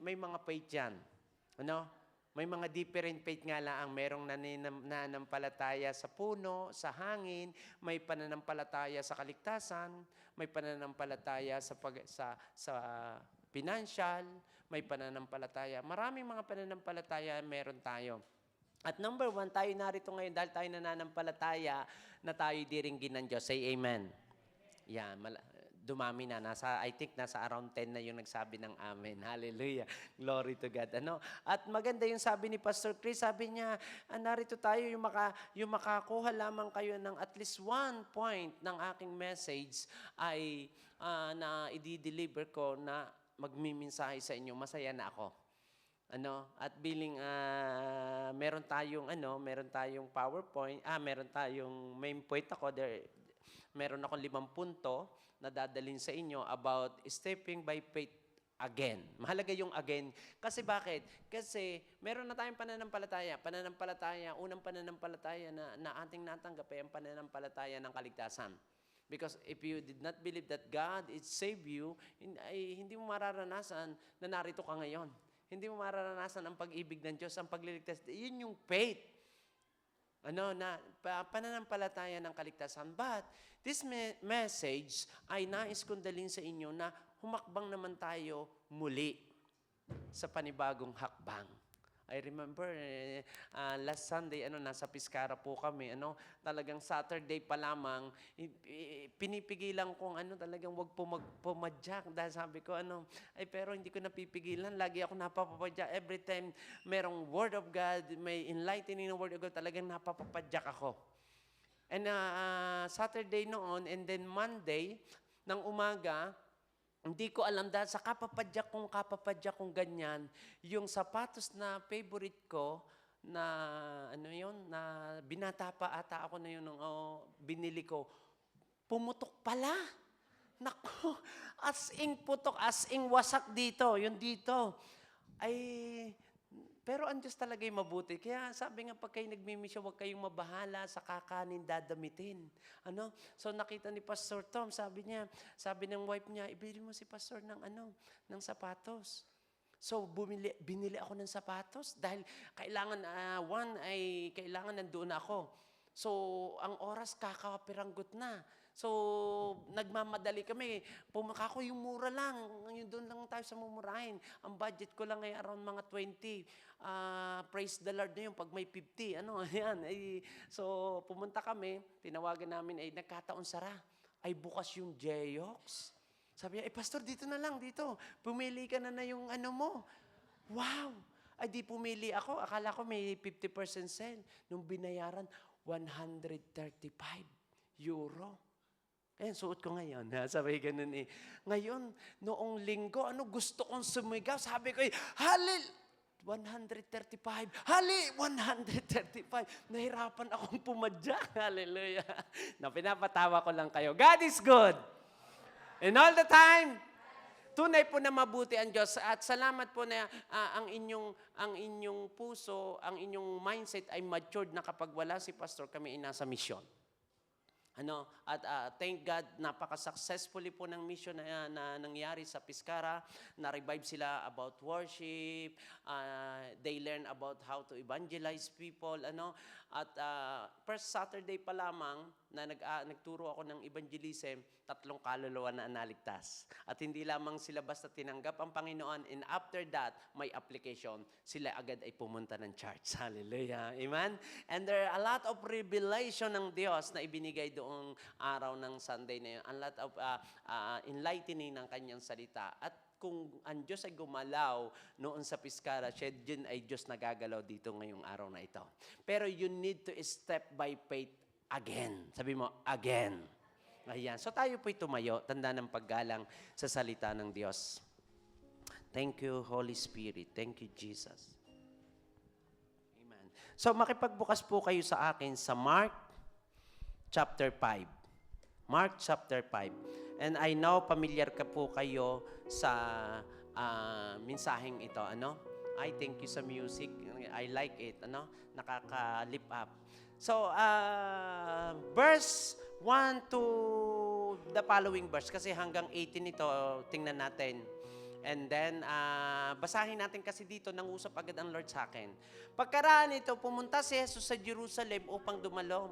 may mga faith yan. Ano? May mga different faith nga lang. Merong nananampalataya sa puno, sa hangin, may pananampalataya sa kaligtasan, may pananampalataya sa financial, may pananampalataya. Maraming mga pananampalataya meron tayo. At number 1, tayo narito ngayon dahil tayo nananampalataya na tayo diringgin ng Diyos. Say amen. Yan, dumami na. I think nasa around 10 na yung nagsabi ng amen. Hallelujah. Glory to God. At maganda yung sabi ni Pastor Chris. Sabi niya, narito tayo yung makakuha lamang kayo ng at least 1 point ng aking message ay na i-deliver ko na magmimensahe sa inyo. Masaya na ako. At biling meron tayong PowerPoint, meron tayong main point ako there. Meron akong 5 punto na dadalhin sa inyo about stepping by faith again. Mahalaga yung again. Kasi bakit? Kasi meron na tayong pananampalataya. Unang pananampalataya na ating natanggap ay ang pananampalataya ng kaligtasan. Because if you did not believe that God is save you, hindi mo mararanasan na narito ka ngayon. Hindi mo mararanasan ang pag-ibig ng Diyos, ang pagliligtas. Yun yung faith. Pananampalataya ng kaligtasan. But this message ay nais kong dalhin sa inyo na humakbang naman tayo muli sa panibagong hakbang. I remember last Sunday, nasa Piscara po kami, talagang Saturday pa lamang, pinipigilan kong talagang wag pumadyak. Dahil sabi ko, pero hindi ko napipigilan. Lagi ako napapapadyak. Every time merong Word of God, may enlightening na Word of God, talagang napapapadyak ako. And Saturday noon, and then Monday, ng umaga, hindi ko alam dahil sa kapapadyak kong ganyan, yung sapatos na favorite ko, na na binata pa ata ako na yun nung binili ko, pumutok pala. Naku, as in putok, as in wasak dito, yun dito. Pero ang Diyos talaga yung mabuti. Kaya sabi nga, pag kayo nagmimisyon, huwag kayong mabahala sa kakanin dadamitin. So nakita ni Pastor Tom, sabi ng wife niya, ibili mo si Pastor ng sapatos. So binili ako ng sapatos dahil kailangan, kailangan nandoon ako. So ang oras kakapiranggot na. So, nagmamadali kami. Pumakako yung mura lang. Yung doon lang tayo sa mumurahin. Ang budget ko lang ay around mga 20. Praise the Lord na yun pag may 50. Ayan. So, pumunta kami. Tinawagan namin, nagkataon sara. Bukas yung Jeyox. Sabi niya, Pastor, dito na lang, dito. Pumili ka na yung mo. Wow! Di pumili ako. Akala ko may 50% sale. Nung binayaran, 135 euro. Suot ko ngayon. Sabi ganun Ngayon, noong linggo, gusto kong sumigaw. Sabi ko, 135. 135. Nahirapan akong pumadyak. Hallelujah. Pinapatawa ko lang kayo. God is good. And all the time, tunay po na mabuti ang Diyos. At salamat po na ang inyong puso, ang inyong mindset ay matured na kapag wala si Pastor, kami ay nasa misyon. Thank God, napaka-successfully po ng mission na nangyari sa Piscara. Na-revive sila about worship. They learn about how to evangelize people. At first Saturday pa lamang, na nagturo ako ng evangelism, 3 kaluluwa na naligtas. At hindi lamang sila basta tinanggap ang Panginoon, and after that, may application. Sila agad ay pumunta ng church. Hallelujah. Amen? And there are a lot of revelation ng Diyos na ibinigay doong araw ng Sunday na yun. A lot of enlightening ng kanyang salita. At kung ang Diyos ay gumalaw noon sa Piscara, siya din ay Diyos nagagalaw dito ngayong araw na ito. Pero you need to step by faith again. Sabi mo, again. Ayan. So tayo po'y tumayo, tanda ng paggalang sa salita ng Diyos. Thank you, Holy Spirit. Thank you, Jesus. Amen. So makipagbukas po kayo sa akin sa Mark chapter 5. Mark chapter 5. And I know familiar ka po kayo sa mensaheng ito. I thank you sa music. I like it. Nakaka-lift up. So, verse 1 to the following verse. Kasi hanggang 18 ito, tingnan natin. And then, basahin natin kasi dito, nangusap agad ang Lord sa akin. Pagkaraan ito, pumunta si Jesus sa Jerusalem upang dumalo.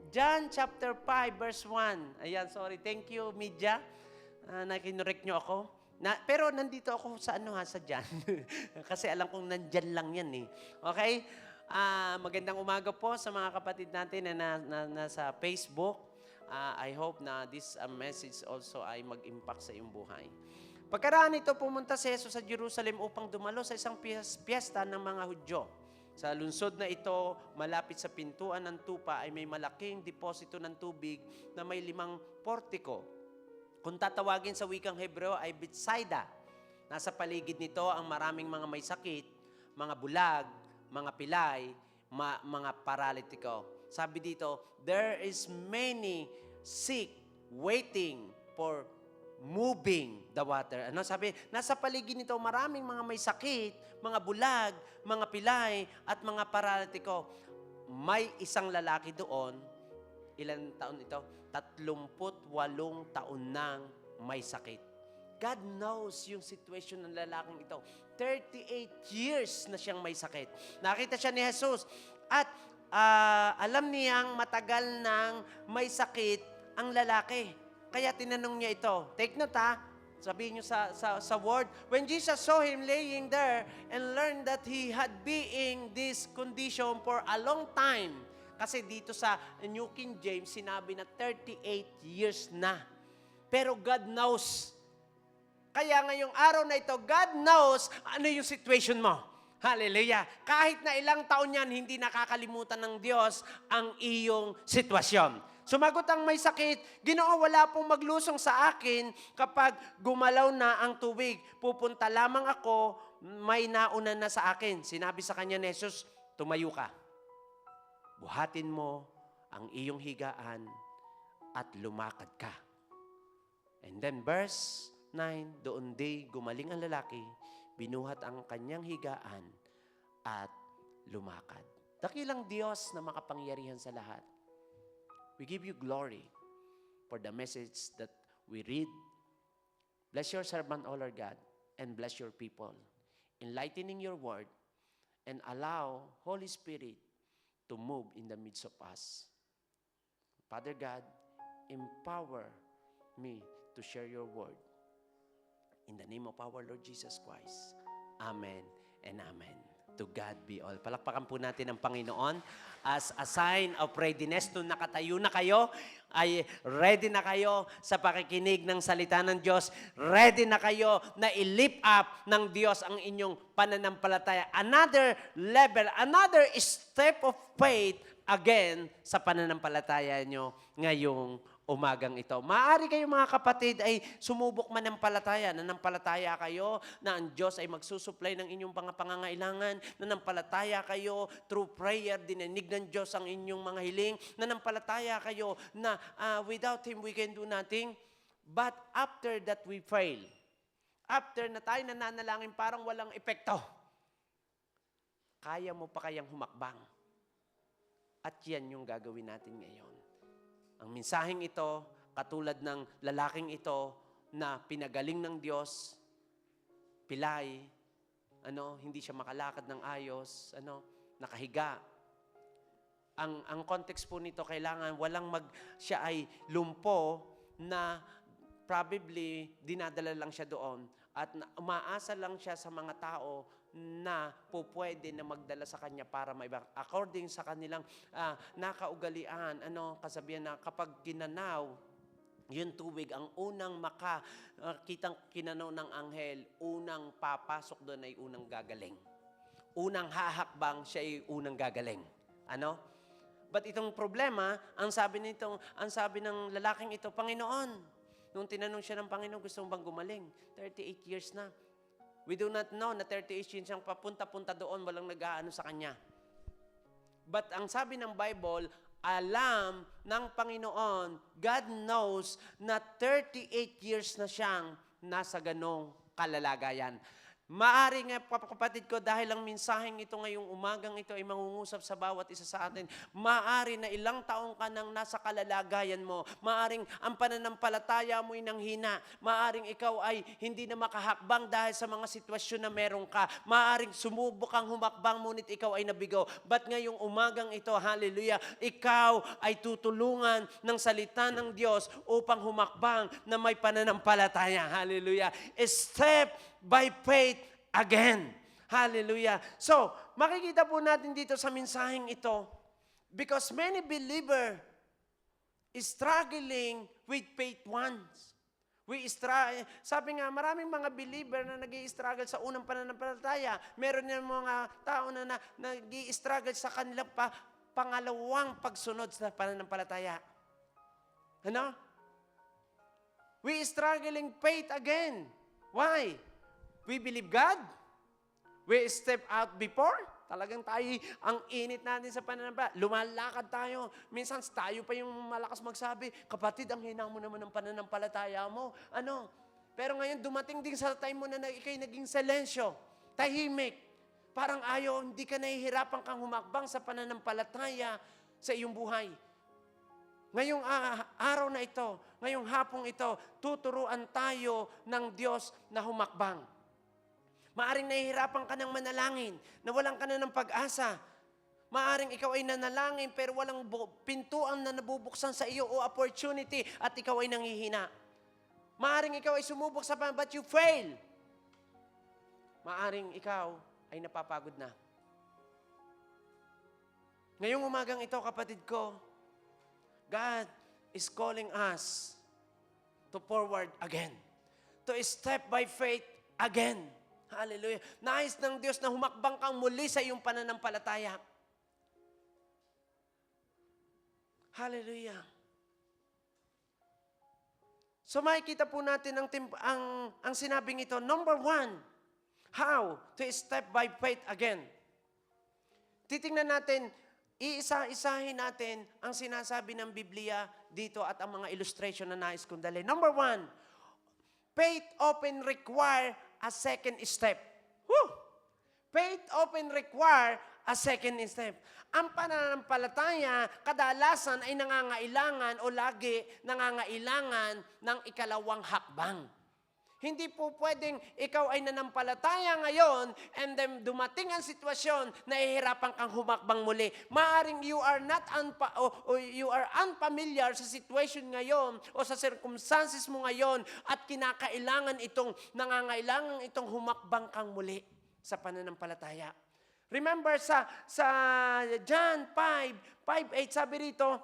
John chapter 5, verse 1. Ayan, sorry. Thank you, media. Nakinurek nyo ako. Pero nandito ako sa sa John. Kasi alam kong nandyan lang yan eh. Okay? Magandang umaga po sa mga kapatid natin na nasa Facebook. I hope na this message also ay mag-impact sa iyong buhay. Pagkaraan ito, pumunta si Jesus sa Jerusalem upang dumalo sa isang piyesta ng mga Hudyo. Sa lungsod na ito, malapit sa pintuan ng tupa ay may malaking deposito ng tubig na may 5 portiko. Kung tatawagin sa wikang Hebreo ay Bethsaida. Nasa paligid nito ang maraming mga may sakit, mga bulag, mga pilay, mga paralitiko. Sabi dito, there is many sick waiting for moving the water. Ano sabi? Nasa paligid nito maraming mga may sakit, mga bulag, mga pilay, at mga paralitiko. May isang lalaki doon, ilan taon ito? 38 taon nang may sakit. God knows yung situation ng lalaking ito. 38 years na siyang may sakit. Nakita siya ni Jesus at alam niyang matagal nang may sakit ang lalaki. Kaya tinanong niya ito. Take note ha. Sabihin niyo sa word. When Jesus saw him laying there and learned that he had been in this condition for a long time. Kasi dito sa New King James, sinabi na 38 years na. Pero God knows. Kaya ngayong araw na ito, God knows ano yung situation mo. Hallelujah. Kahit na ilang taon yan, hindi nakakalimutan ng Diyos ang iyong sitwasyon. Sumagot ang may sakit, Ginoo, wala pong maglusong sa akin kapag gumalaw na ang tubig. Pupunta lamang ako, may nauna na sa akin. Sinabi sa kanya ni Jesus, tumayo ka. Buhatin mo ang iyong higaan at lumakad ka. And then verse 9, doon di gumaling ang lalaki, binuhat ang kanyang higaan at lumakad. Dakilang Diyos na makapangyarihan sa lahat. We give you glory for the message that we read. Bless your servant, O Lord God, and bless your people, enlightening your word, and allow Holy Spirit to move in the midst of us. Father God, empower me to share your word. In the name of our Lord Jesus Christ. Amen and amen. To God be all. Palakpakan po natin ang Panginoon as a sign of readiness. Nung nakatayo na kayo, ay ready na kayo sa pakikinig ng salita ng Diyos. Ready na kayo na i-lift up ng Diyos ang inyong pananampalataya. Another level, another step of faith again sa pananampalataya nyo ngayong umagang ito. Maaari kayo mga kapatid ay sumubok manampalataya. Nanampalataya kayo na ang Diyos ay magsusupply ng inyong pangangailangan. Nanampalataya kayo through prayer, dininig ng Diyos ang inyong mga hiling. Nanampalataya kayo na without Him we can do nothing. But after that we fail. After na tayo nananalangin parang walang epekto. Kaya mo pa kayang humakbang. At yan yung gagawin natin ngayon. Ang mensaheng ito, katulad ng lalaking ito na pinagaling ng Diyos, pilay, hindi siya makalakad ng ayos, nakahiga. Ang context po nito, kailangan siya ay lumpo na probably dinadala lang siya doon at umaasa lang siya sa mga tao na pupwede na magdala sa kanya para maibang. According sa kanilang nakaugalian, kasabihan na kapag ginanaw yung tubig, ang unang makakitang kinanaw ng anghel, unang papasok doon ay unang gagaling. Unang hahakbang, siya ay unang gagaling. But itong problema, ang sabi ng lalaking ito, Panginoon, nung tinanong siya ng Panginoon, gusto mo bang gumaling? 38 years na. We do not know na 38 years siyang papunta-punta doon, walang nag-aano sa kanya. But ang sabi ng Bible, alam ng Panginoon, God knows na 38 years na siyang nasa ganong kalalagayan. Maari nga, kapatid ko, dahil ang mensaheng ito ngayong umagang ito ay mangungusap sa bawat isa sa atin, maari na ilang taong ka nang nasa kalalagayan mo, maaring ang pananampalataya mo'y nanghina, maaring ikaw ay hindi na makahakbang dahil sa mga sitwasyon na meron ka, maaring sumubok kang humakbang ngunit ikaw ay nabigo. But ngayong umagang ito, hallelujah, ikaw ay tutulungan ng salita ng Diyos upang humakbang na may pananampalataya. Hallelujah. Step by faith again. Hallelujah. So, makikita po natin dito sa mensaheng ito, because many believer is struggling with faith once. Sabi nga, maraming mga believer na nag-i-struggle sa unang pananampalataya. Meron yung mga tao na nag-i-struggle sa kanilang pangalawang pagsunod sa pananampalataya. Ano? We struggling faith again. Why? We believe God. We step out before. Talagang tayo, ang init natin sa pananampalataya. Lumalakad tayo. Minsan tayo pa yung malakas magsabi, kapatid, ang hina mo naman ng pananampalataya mo. Ano? Pero ngayon, dumating din sa time mo na ikay naging silensyo. Tahimik. Parang ayaw, hindi ka nahihirapan kang humakbang sa pananampalataya sa iyong buhay. Ngayong araw na ito, ngayong hapong ito, tuturuan tayo ng Diyos na humakbang. Maaring nahihirapan ka ng manalangin, nawalan ka na ng pag-asa. Maaring ikaw ay nanalangin pero walang pintuan na nabubuksan sa iyo o opportunity at ikaw ay nanghihina. Maaring ikaw ay sumubok sa but you fail. Maaring ikaw ay napapagod na. Ngayong umagang ito, kapatid ko, God is calling us to forward again. To step by faith again. Hallelujah. Nais ng Diyos na humakbang kang muli sa iyong pananampalataya. Hallelujah. So makikita po natin ang sinabing ito. Number 1, how to step by faith again. Titingnan natin, iisa-isahin natin ang sinasabi ng Biblia dito at ang mga illustration na nais kong dalhin. Number 1, faith often require a second step. Woo! Faith often require a second step. Ang pananampalataya, kadalasan ay nangangailangan o lagi nangangailangan ng ikalawang hakbang. Hindi po pwedeng ikaw ay nanampalataya ngayon and then dumating ang sitwasyon na ihirapan kang humakbang muli. Maaring you are unfamiliar sa situation ngayon o sa circumstances mo ngayon at nangangailangan itong humakbang kang muli sa pananampalataya. Remember sa John 5:8, sabi rito,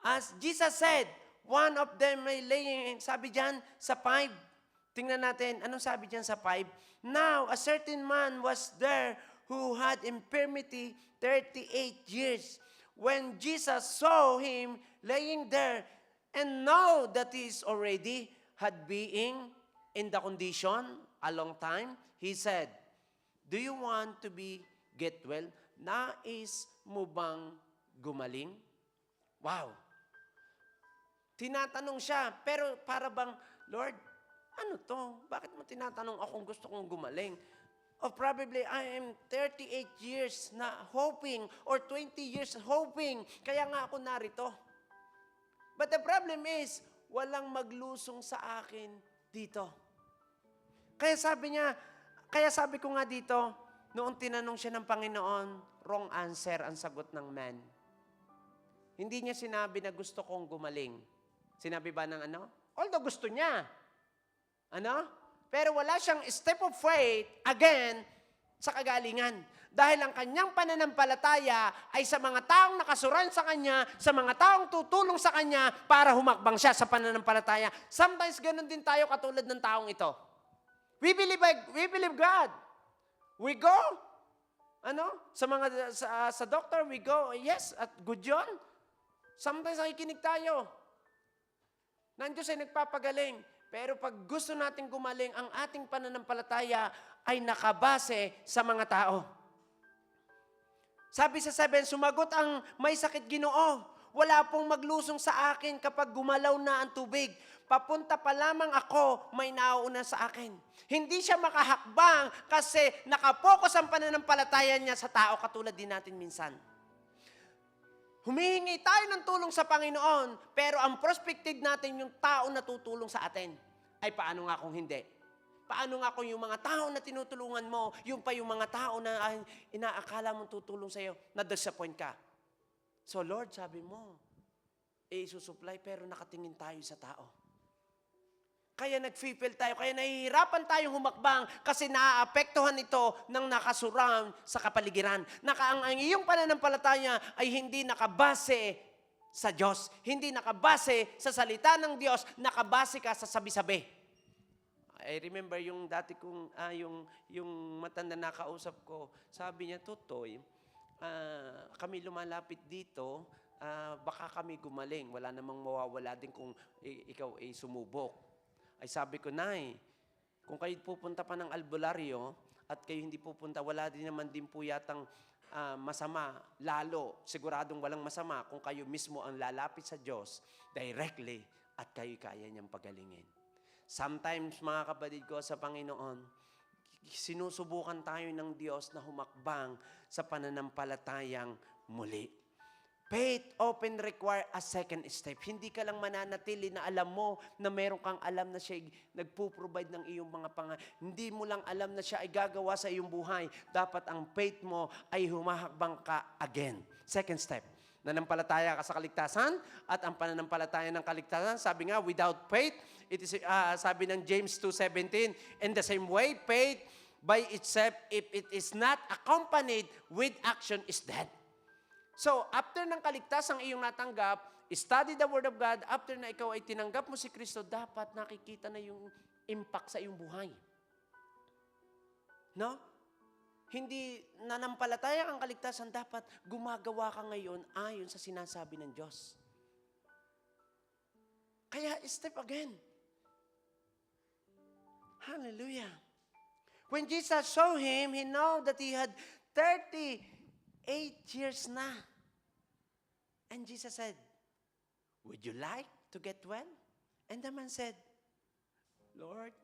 as Jesus said, one of them may laying, sabi diyan sa 5, tingnan natin, anong sabi diyan sa 5? Now, a certain man was there who had infirmity 38 years. When Jesus saw him laying there and know that he is already had been in the condition a long time, he said, do you want to get well? Nais mo bang gumaling? Wow! Tinatanong siya, pero para bang, Lord, ano to? Bakit mo tinatanong akong gusto kong gumaling? Or probably I am 38 years na hoping or 20 years hoping. Kaya nga ako narito. But the problem is, walang maglusong sa akin dito. Kaya sabi ko nga dito, noong tinanong siya ng Panginoon, wrong answer ang sagot ng man. Hindi niya sinabi na gusto kong gumaling. Sinabi ba ng ano? Although gusto niya. Ano? Pero wala siyang step of faith, again, sa kagalingan. Dahil ang kanyang pananampalataya ay sa mga taong nakasuran sa kanya, sa mga taong tutulong sa kanya para humakbang siya sa pananampalataya. Sometimes ganun din tayo katulad ng taong ito. We believe God. We go, sa doctor, we go, yes, at good yun. Sometimes nakikinig tayo. Nandiyo ay nagpapagaling. Pero pag gusto nating gumaling, ang ating pananampalataya ay nakabase sa mga tao. Sabi sa 7, sumagot ang may sakit Ginoo, Wala pong maglusong sa akin kapag gumalaw na ang tubig. Papunta pa lamang ako, may nauuna sa akin. Hindi siya makahakbang kasi nakapokus ang pananampalataya niya sa tao katulad din natin minsan. Humihingi tayo ng tulong sa Panginoon, pero ang perspective natin yung tao na tutulong sa atin. Ay paano nga kung hindi? Paano nga kung yung mga tao na tinutulungan mo, yung pa yung mga tao na inaakala mong tutulong sa'yo, na-disappoint ka. So Lord, sabi mo, isusupply pero nakatingin tayo sa tao. Kaya nag-feel tayo, kaya nahihirapan tayong humakbang kasi naaapektuhan ito ng nakasurround sa kapaligiran. Ang iyong pananampalataya ay hindi nakabase sa Diyos. Hindi nakabase sa salita ng Diyos, nakabase ka sa sabi-sabi. I remember yung dati kong, yung matanda na kausap ko, sabi niya, Tutoy, kami lumalapit dito, baka kami gumaling. Wala namang mawawala din kung ikaw ay sumubok. Ay sabi ko, Nay, kung kayo pupunta pa ng albularyo at kayo hindi pupunta, wala din naman din po yatang masama. Lalo, siguradong walang masama kung kayo mismo ang lalapit sa Diyos directly at kayo kaya niyang pagalingin. Sometimes, mga kapatid ko sa Panginoon, sinusubukan tayo ng Diyos na humakbang sa pananampalatayang muli. Faith often require a second step. Hindi ka lang mananatili na alam mo na meron kang alam na siya nagpo-provide ng iyong mga Hindi mo lang alam na siya ay gagawa sa iyong buhay. Dapat ang faith mo ay humahakbang ka again. Second step. Nanampalataya ka sa kaligtasan at ang pananampalataya ng kaligtasan, sabi nga, without faith, it is, sabi ng James 2:17, in the same way, faith by itself, if it is not accompanied with action, is dead. So, after ng kaligtasang iyong natanggap, study the Word of God, after na ikaw ay tinanggap mo si Kristo, dapat nakikita na yung impact sa iyong buhay. No? Hindi nanampalataya ang kaligtasan, dapat gumagawa ka ngayon ayon sa sinasabi ng Diyos. Kaya, step again. Hallelujah. When Jesus saw him, he know that he had 38 years na. And Jesus said, would you like to get well? And the man said, Lord,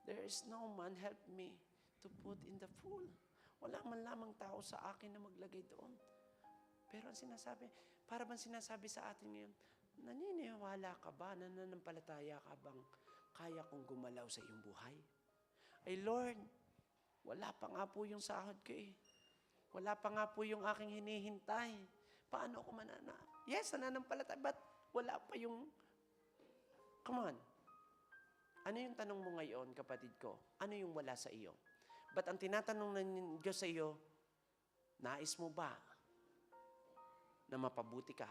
there is no man help me to put in the pool. Wala man lamang tao sa akin na maglagay doon. Pero ang sinasabi, para bang sinasabi sa atin ngayon, naniniwala ka ba, nananampalataya ka bang kaya kong gumalaw sa iyong buhay? Ay Lord, wala pa nga po yung sahod ko eh. Wala pa nga po yung aking hinihintay. Paano ako manana? Yes, nananampalataya, but wala pa yung... Come on. Ano yung tanong mo ngayon, kapatid ko? Ano yung wala sa iyo? But ang tinatanong ng Diyos sa iyo, nais mo ba na mapabuti ka?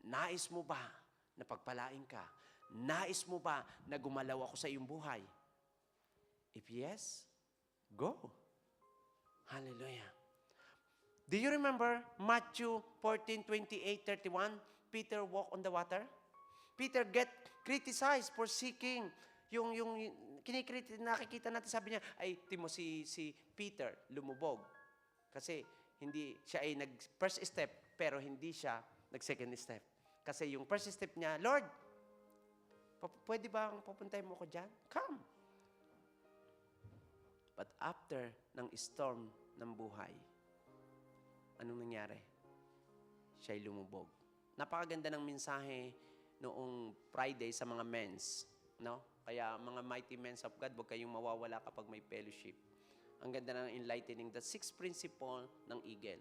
Nais mo ba na pagpalain ka? Nais mo ba na gumalaw ako sa iyong buhay? If yes, go. Hallelujah. Do you remember Matthew 14:28-31? Peter walked on the water. Peter get criticized for seeking yung nakikita natin, sabi niya, ay timo si Peter lumubog. Kasi hindi siya ay nag-first step, pero hindi siya nag-second step. Kasi yung first step niya, Lord, pwede ba pupuntahin mo ko dyan? Come. But after ng storm ng buhay, anong nangyari? Siya'y lumubog. Napakaganda ng mensahe noong Friday sa mga men's. No? Kaya mga mighty men of God, huwag kayong mawawala kapag may fellowship. Ang ganda ng enlightening, the sixth principle ng eagle.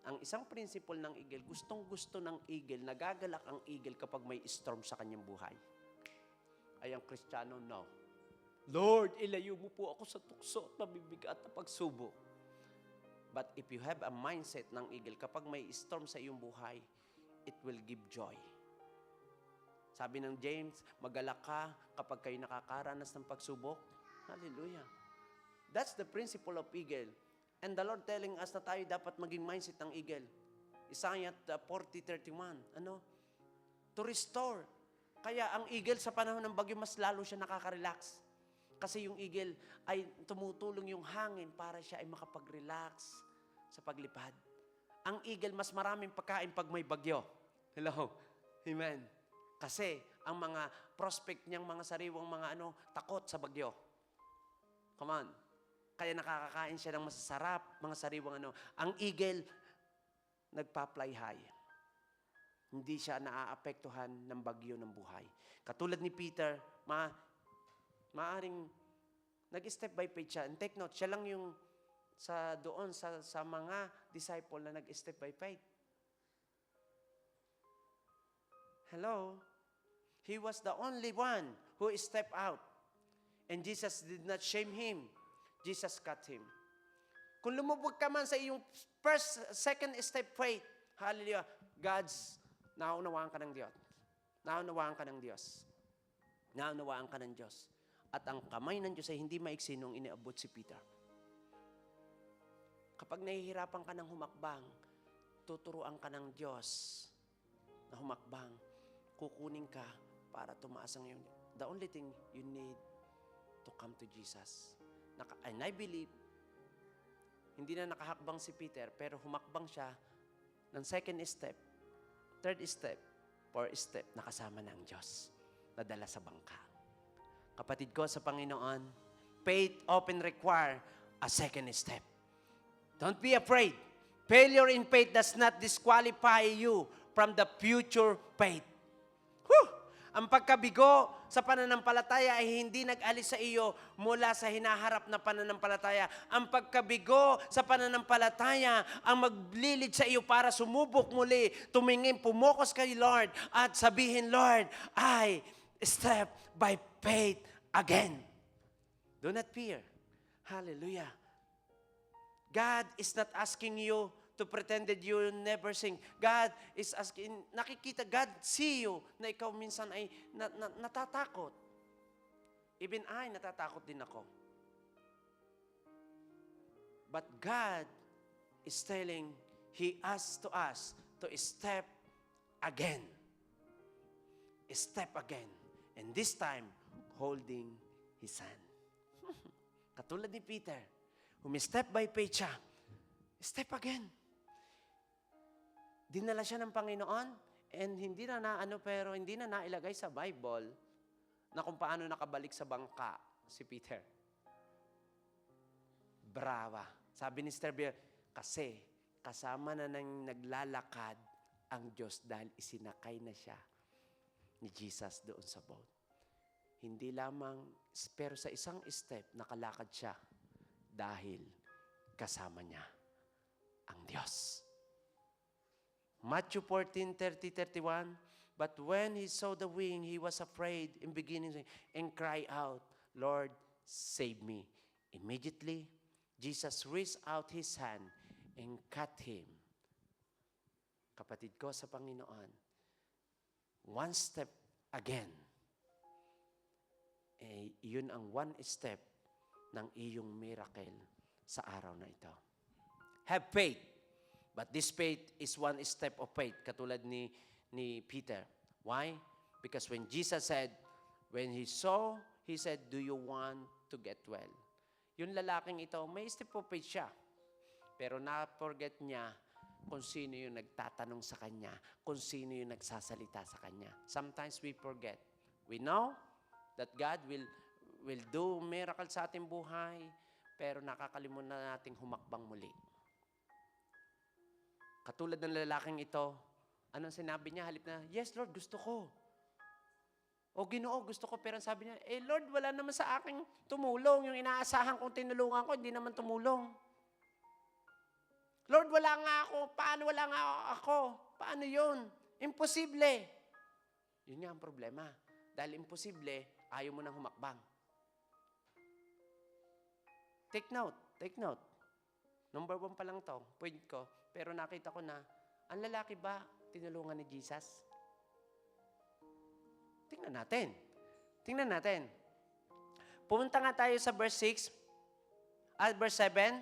Ang isang principle ng eagle, gustong-gusto ng eagle, nagagalak ang eagle kapag may storm sa kanyang buhay. Ay ang Kristiyano, no. Lord, ilayo mo po ako sa tukso at mabibigat na pagsubok. But if you have a mindset ng eagle, kapag may storm sa iyong buhay, it will give joy. Sabi ng James, magalak ka kapag kayo nakakaranas ng pagsubok. Hallelujah. That's the principle of eagle. And the Lord telling us na tayo dapat maging mindset ng eagle. Isaiah 40:31. Ano? To restore. Kaya ang eagle sa panahon ng bagyo, mas lalo siya nakaka-relax. Kasi yung eagle ay tumutulong yung hangin para siya ay makapag-relax sa paglipad. Ang eagle, mas maraming pagkain pag may bagyo. Hello? Amen. Kasi ang mga prospect niyang mga sariwang mga takot sa bagyo. Come on. Kaya nakakakain siya ng masasarap, mga sariwang Ang eagle, nagpa-fly high. Hindi siya naaapektuhan ng bagyo ng buhay. Katulad ni Peter, maaring nag-step by faith siya. And take note, siya lang yung doon sa mga disciple na nag-step by faith. Hello? He was the only one who stepped out. And Jesus did not shame him. Jesus cut him. Kung lumubog ka man sa iyong second step faith, hallelujah, naunawaan ka ng Diyos. Naunawaan ka ng Diyos. Naunawaan ka ng Diyos. At ang kamay ng Diyos ay hindi maiksi nung iniabot si Peter. Kapag nahihirapan ka ng humakbang, tuturuan ka ng Diyos na humakbang, kukunin ka para tumaas ang iyong. The only thing you need to come to Jesus. And I believe, hindi na nakahakbang si Peter, pero humakbang siya ng second step, third step, fourth step, nakasama ng Diyos. Nadala sa bangka. Kapatid ko sa Panginoon, faith often require a second step. Don't be afraid. Failure in faith does not disqualify you from the future faith. Ang pagkabigo sa pananampalataya ay hindi nag-alis sa iyo mula sa hinaharap na pananampalataya. Ang pagkabigo sa pananampalataya ang maglilid sa iyo para sumubok muli, tumingin, pumokos kay Lord at sabihin, Lord, I step by faith again. Do not fear. Hallelujah. God is not asking you to pretend that you never sing. God is asking, nakikita, God see you na ikaw minsan ay natatakot. Even I, natatakot din ako. But God is telling, He asks to us to step again. Step again. And this time, holding His hand. Katulad ni Peter, step by faith siya. Step again. Dinala siya ng Panginoon and hindi na pero hindi na nailagay sa Bible na kung paano nakabalik sa bangka si Peter. Brava. Sabi ni Sister Bea, kasi kasama na nang naglalakad ang Diyos dahil isinakay na siya ni Jesus doon sa boat. Hindi lamang, pero sa isang step, nakalakad siya dahil kasama niya ang Diyos. Matthew 14:30-31, but when he saw the wind, he was afraid in beginning and cried out, Lord, save me. Immediately, Jesus reached out his hand and cut him. Kapatid ko sa Panginoon, one step again. Yun ang one step ng iyong miracle sa araw na ito. Have faith. But this faith is one step of faith, katulad ni Peter. Why? Because when Jesus said, when he saw, he said, do you want to get well? Yung lalaking ito, may step of faith siya. Pero na-forget niya kung sino yung nagtatanong sa kanya, kung sino yung nagsasalita sa kanya. Sometimes we forget. We know that God will do miracle sa ating buhay, pero nakakalimutan na nating humakbang muli. Katulad ng lalaking ito, anong sinabi niya? Halip na, yes Lord, gusto ko. O Ginoo, gusto ko. Pero sabi niya, Lord, wala naman sa akin tumulong. Yung inaasahan kong tinulungan ko, hindi naman tumulong. Lord, wala nga ako. Paano wala nga ako? Paano yun? Imposible. Yun nga ang problema. Dahil imposible, ayaw mo nang humakbang. Take note. Number 1 pa lang to, point ko. Pero nakita ko na, ang lalaki ba tinulungan ni Jesus? Tingnan natin. Pumunta nga tayo sa verse 6, verse 7.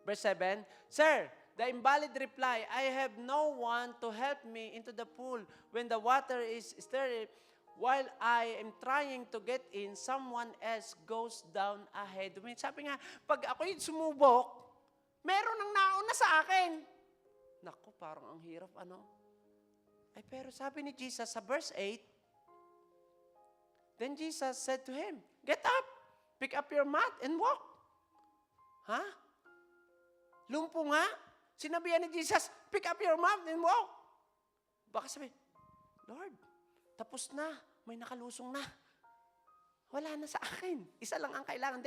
Verse 7, Sir, the invalid reply, I have no one to help me into the pool when the water is stirred. While I am trying to get in, someone else goes down ahead of me. Sabi nga, pag ako'y sumubok, meron nang nauna sa akin. Naku, parang ang hirap, Ay, pero sabi ni Jesus sa verse 8, then Jesus said to him, get up, pick up your mat and walk. Ha? Lumpo nga. Sinabihan ni Jesus, pick up your mat and walk. Baka sabi, Lord, tapos na. May nakalusong na. Wala na sa akin. Isa lang ang kailangan.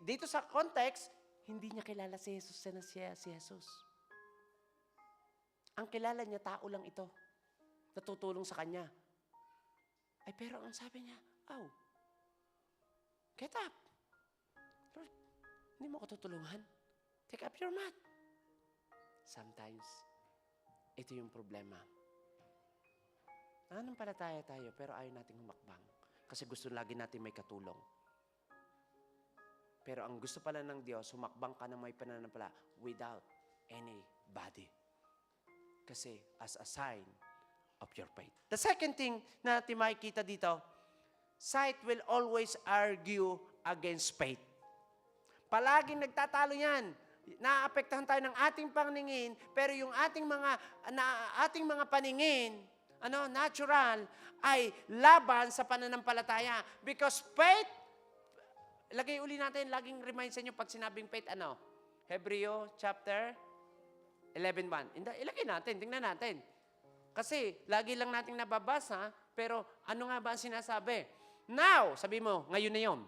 Dito sa context, hindi niya kilala si Jesus na siya si Jesus. Ang kilala niya, tao lang ito. Natutulong sa kanya. Ay, pero ang sabi niya, get up. Lord, hindi mo ko tutulungan. Take up your mat. Sometimes, ito yung problema. Nananampalataya tayo, pero ayaw nating humakbang. Kasi gusto lagi natin may katulong. Pero ang gusto pala ng Diyos, humakbang ka na may pananampala without anybody. Kasi as a sign of your faith. The second thing na natin makikita dito, sight will always argue against faith. Palaging nagtatalo yan. Naapektahan tayo ng ating paningin, pero yung ating mga paningin, natural, ay laban sa pananampalataya. Because faith, lagay uli natin, laging remind sa inyo pag sinabing faith, Hebreo chapter 11:1. Ilagay natin, tingnan natin. Kasi, lagi lang nating nababasa, pero ano nga ba ang sinasabi? Now, sabi mo, ngayon na yun.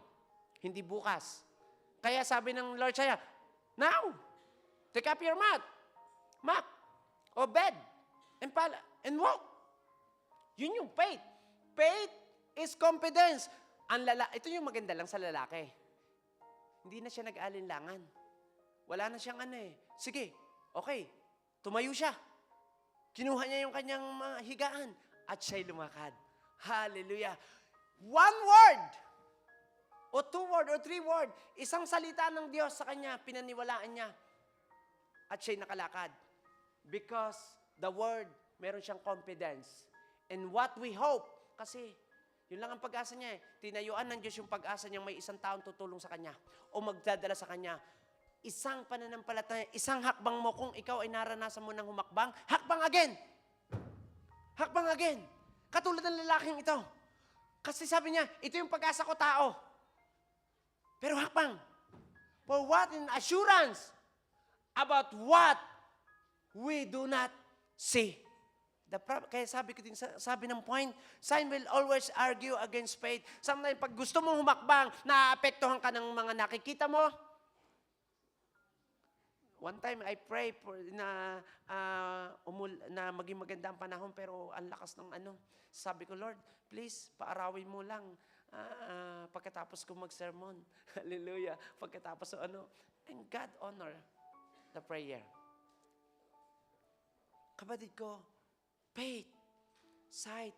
Hindi bukas. Kaya sabi ng Lord sa'yo, now, take up your mat, o bed, and walk. Yun yung faith. Faith is confidence. Ito yung maganda lang sa lalaki. Hindi na siya nag-alinlangan. Wala na siyang Sige, okay, tumayo siya. Kinuha niya yung kanyang higaan at siya'y lumakad. Hallelujah. One word, o 2 word, o 3 word, isang salita ng Diyos sa kanya, pinaniwalaan niya. At siya'y nakalakad. Because the word, meron siyang confidence. And what we hope, kasi yun lang ang pag-asa niya. Tinayuan ng Diyos yung pag-asa niya, may isang taong tutulong sa kanya o magdadala sa kanya. Isang pananampalataya, isang hakbang mo kung ikaw ay naranasan mo ng humakbang, hakbang again. Hakbang again. Katulad ng lalaking ito. Kasi sabi niya, ito yung pag-asa ko tao. Pero hakbang. For what in assurance about what we do not see. Kaya sabi ko din, sabi ng point, sign will always argue against faith. Sometimes, pag gusto mong humakbang, naaapektuhan ka ng mga nakikita mo. One time, I pray for na maging maganda ang panahon, pero ang lakas ng Sabi ko, Lord, please, paarawin mo lang pagkatapos ko mag-sermon. Hallelujah. Pagkatapos and God honor the prayer. Kapatid ko, faith, sight,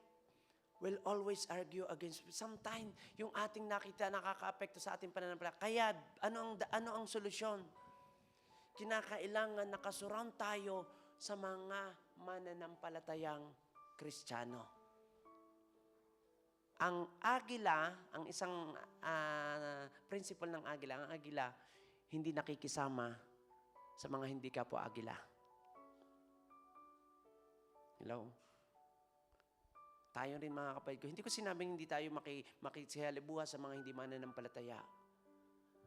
will always argue against. Sometimes, yung ating nakita nakaka-apekto sa ating pananampalataya. Kaya, ano ang solusyon? Kinakailangan nakasurround tayo sa mga mananampalatayang Kristiyano. Ang agila, ang isang principle ng agila, ang agila, hindi nakikisama sa mga hindi kapwa agila. Hello? Tayo rin mga kapatid ko. Hindi ko sinabing hindi tayo makisihalibuha sa mga hindi mananampalataya.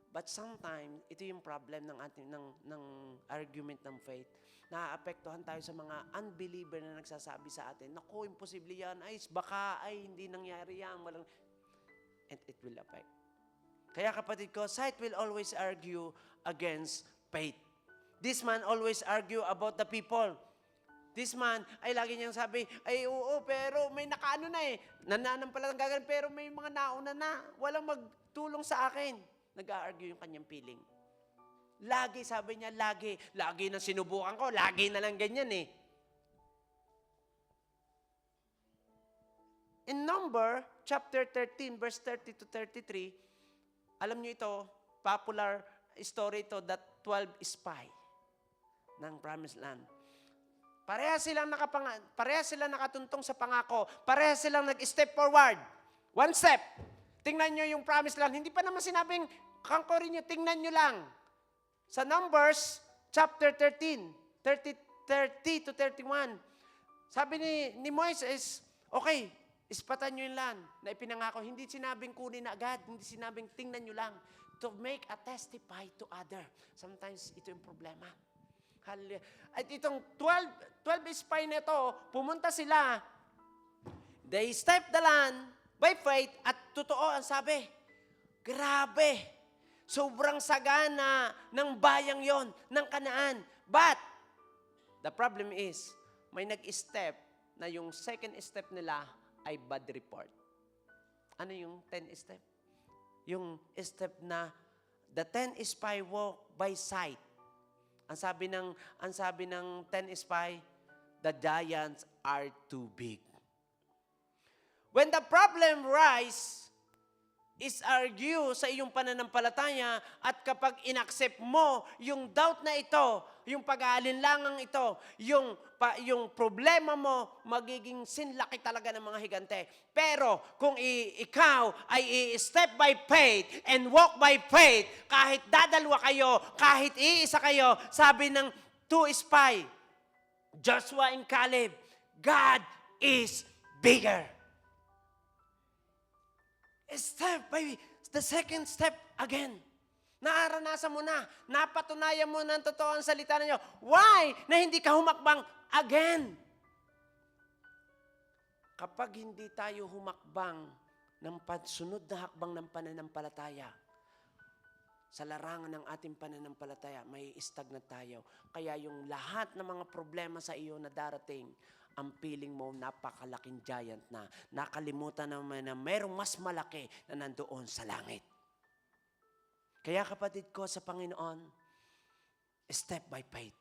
But sometimes, ito yung problem ng ating ng argument ng faith. Naaapektuhan tayo sa mga unbeliever na nagsasabi sa atin, naku, imposible yan. Baka hindi nangyari yan. And it will affect. Kaya kapatid ko, sight will always argue against faith. This man always argue about the people. This man, lagi niyang sabi, oo, pero may nakaano na nananampalatang gagawin, pero may mga nauna na. Walang magtulong sa akin. Nag-a-argue yung kanyang feeling. Lagi, sabi niya, lagi na sinubukan ko, lagi na lang ganyan In Number, chapter 13, verse 30 to 33, alam niyo ito, popular story ito, that 12 spy ng Promised Land. Pareha silang nakatuntong sa pangako. Pareha silang nag-step forward. One step. Tingnan nyo yung Promised Land. Hindi pa naman sinabing, kangkorin nyo, tingnan nyo lang. Sa Numbers, chapter 13, 30 to 31, Sabi ni Moises, okay, ispatan nyo yung land na ipinangako. Hindi sinabing kunin na agad. Hindi sinabing tingnan nyo lang. To make a testify to other. Sometimes ito yung problema. Hallelujah. At itong 12 spy na ito, pumunta sila. They stepped the land by faith. At totoo ang sabi, grabe. Sobrang sagana ng bayang yon, ng Kanaan. But, the problem is, may nag-step na yung second step nila ay bad report. Ano yung 10 step? Yung step na the 10 spy walk by sight. Ang sabi ng 10 spy, the giants are too big. When the problem rise, is argue sa iyong pananampalataya at kapag inaccept mo yung doubt na ito, yung pag-aalinlangang ito, yung problema mo, magiging sinlaki talaga ng mga higante. Pero kung ikaw ay step by faith and walk by faith, kahit dadalwa kayo, kahit iisa kayo, sabi ng 2 spy, Joshua and Caleb, God is bigger. Step by the second step again. Naaranasan mo na, napatunayan mo na ang totoo ang salita ninyo. Why? Na hindi ka humakbang again. Kapag hindi tayo humakbang ng sunod na hakbang ng pananampalataya, sa larangan ng ating pananampalataya, may stagnant tayo. Kaya yung lahat ng mga problema sa iyo na darating, ang feeling mo napakalaking giant na. Nakalimutan naman na mayroong mas malaki na nandoon sa langit. Kaya kapatid ko sa Panginoon, step by faith.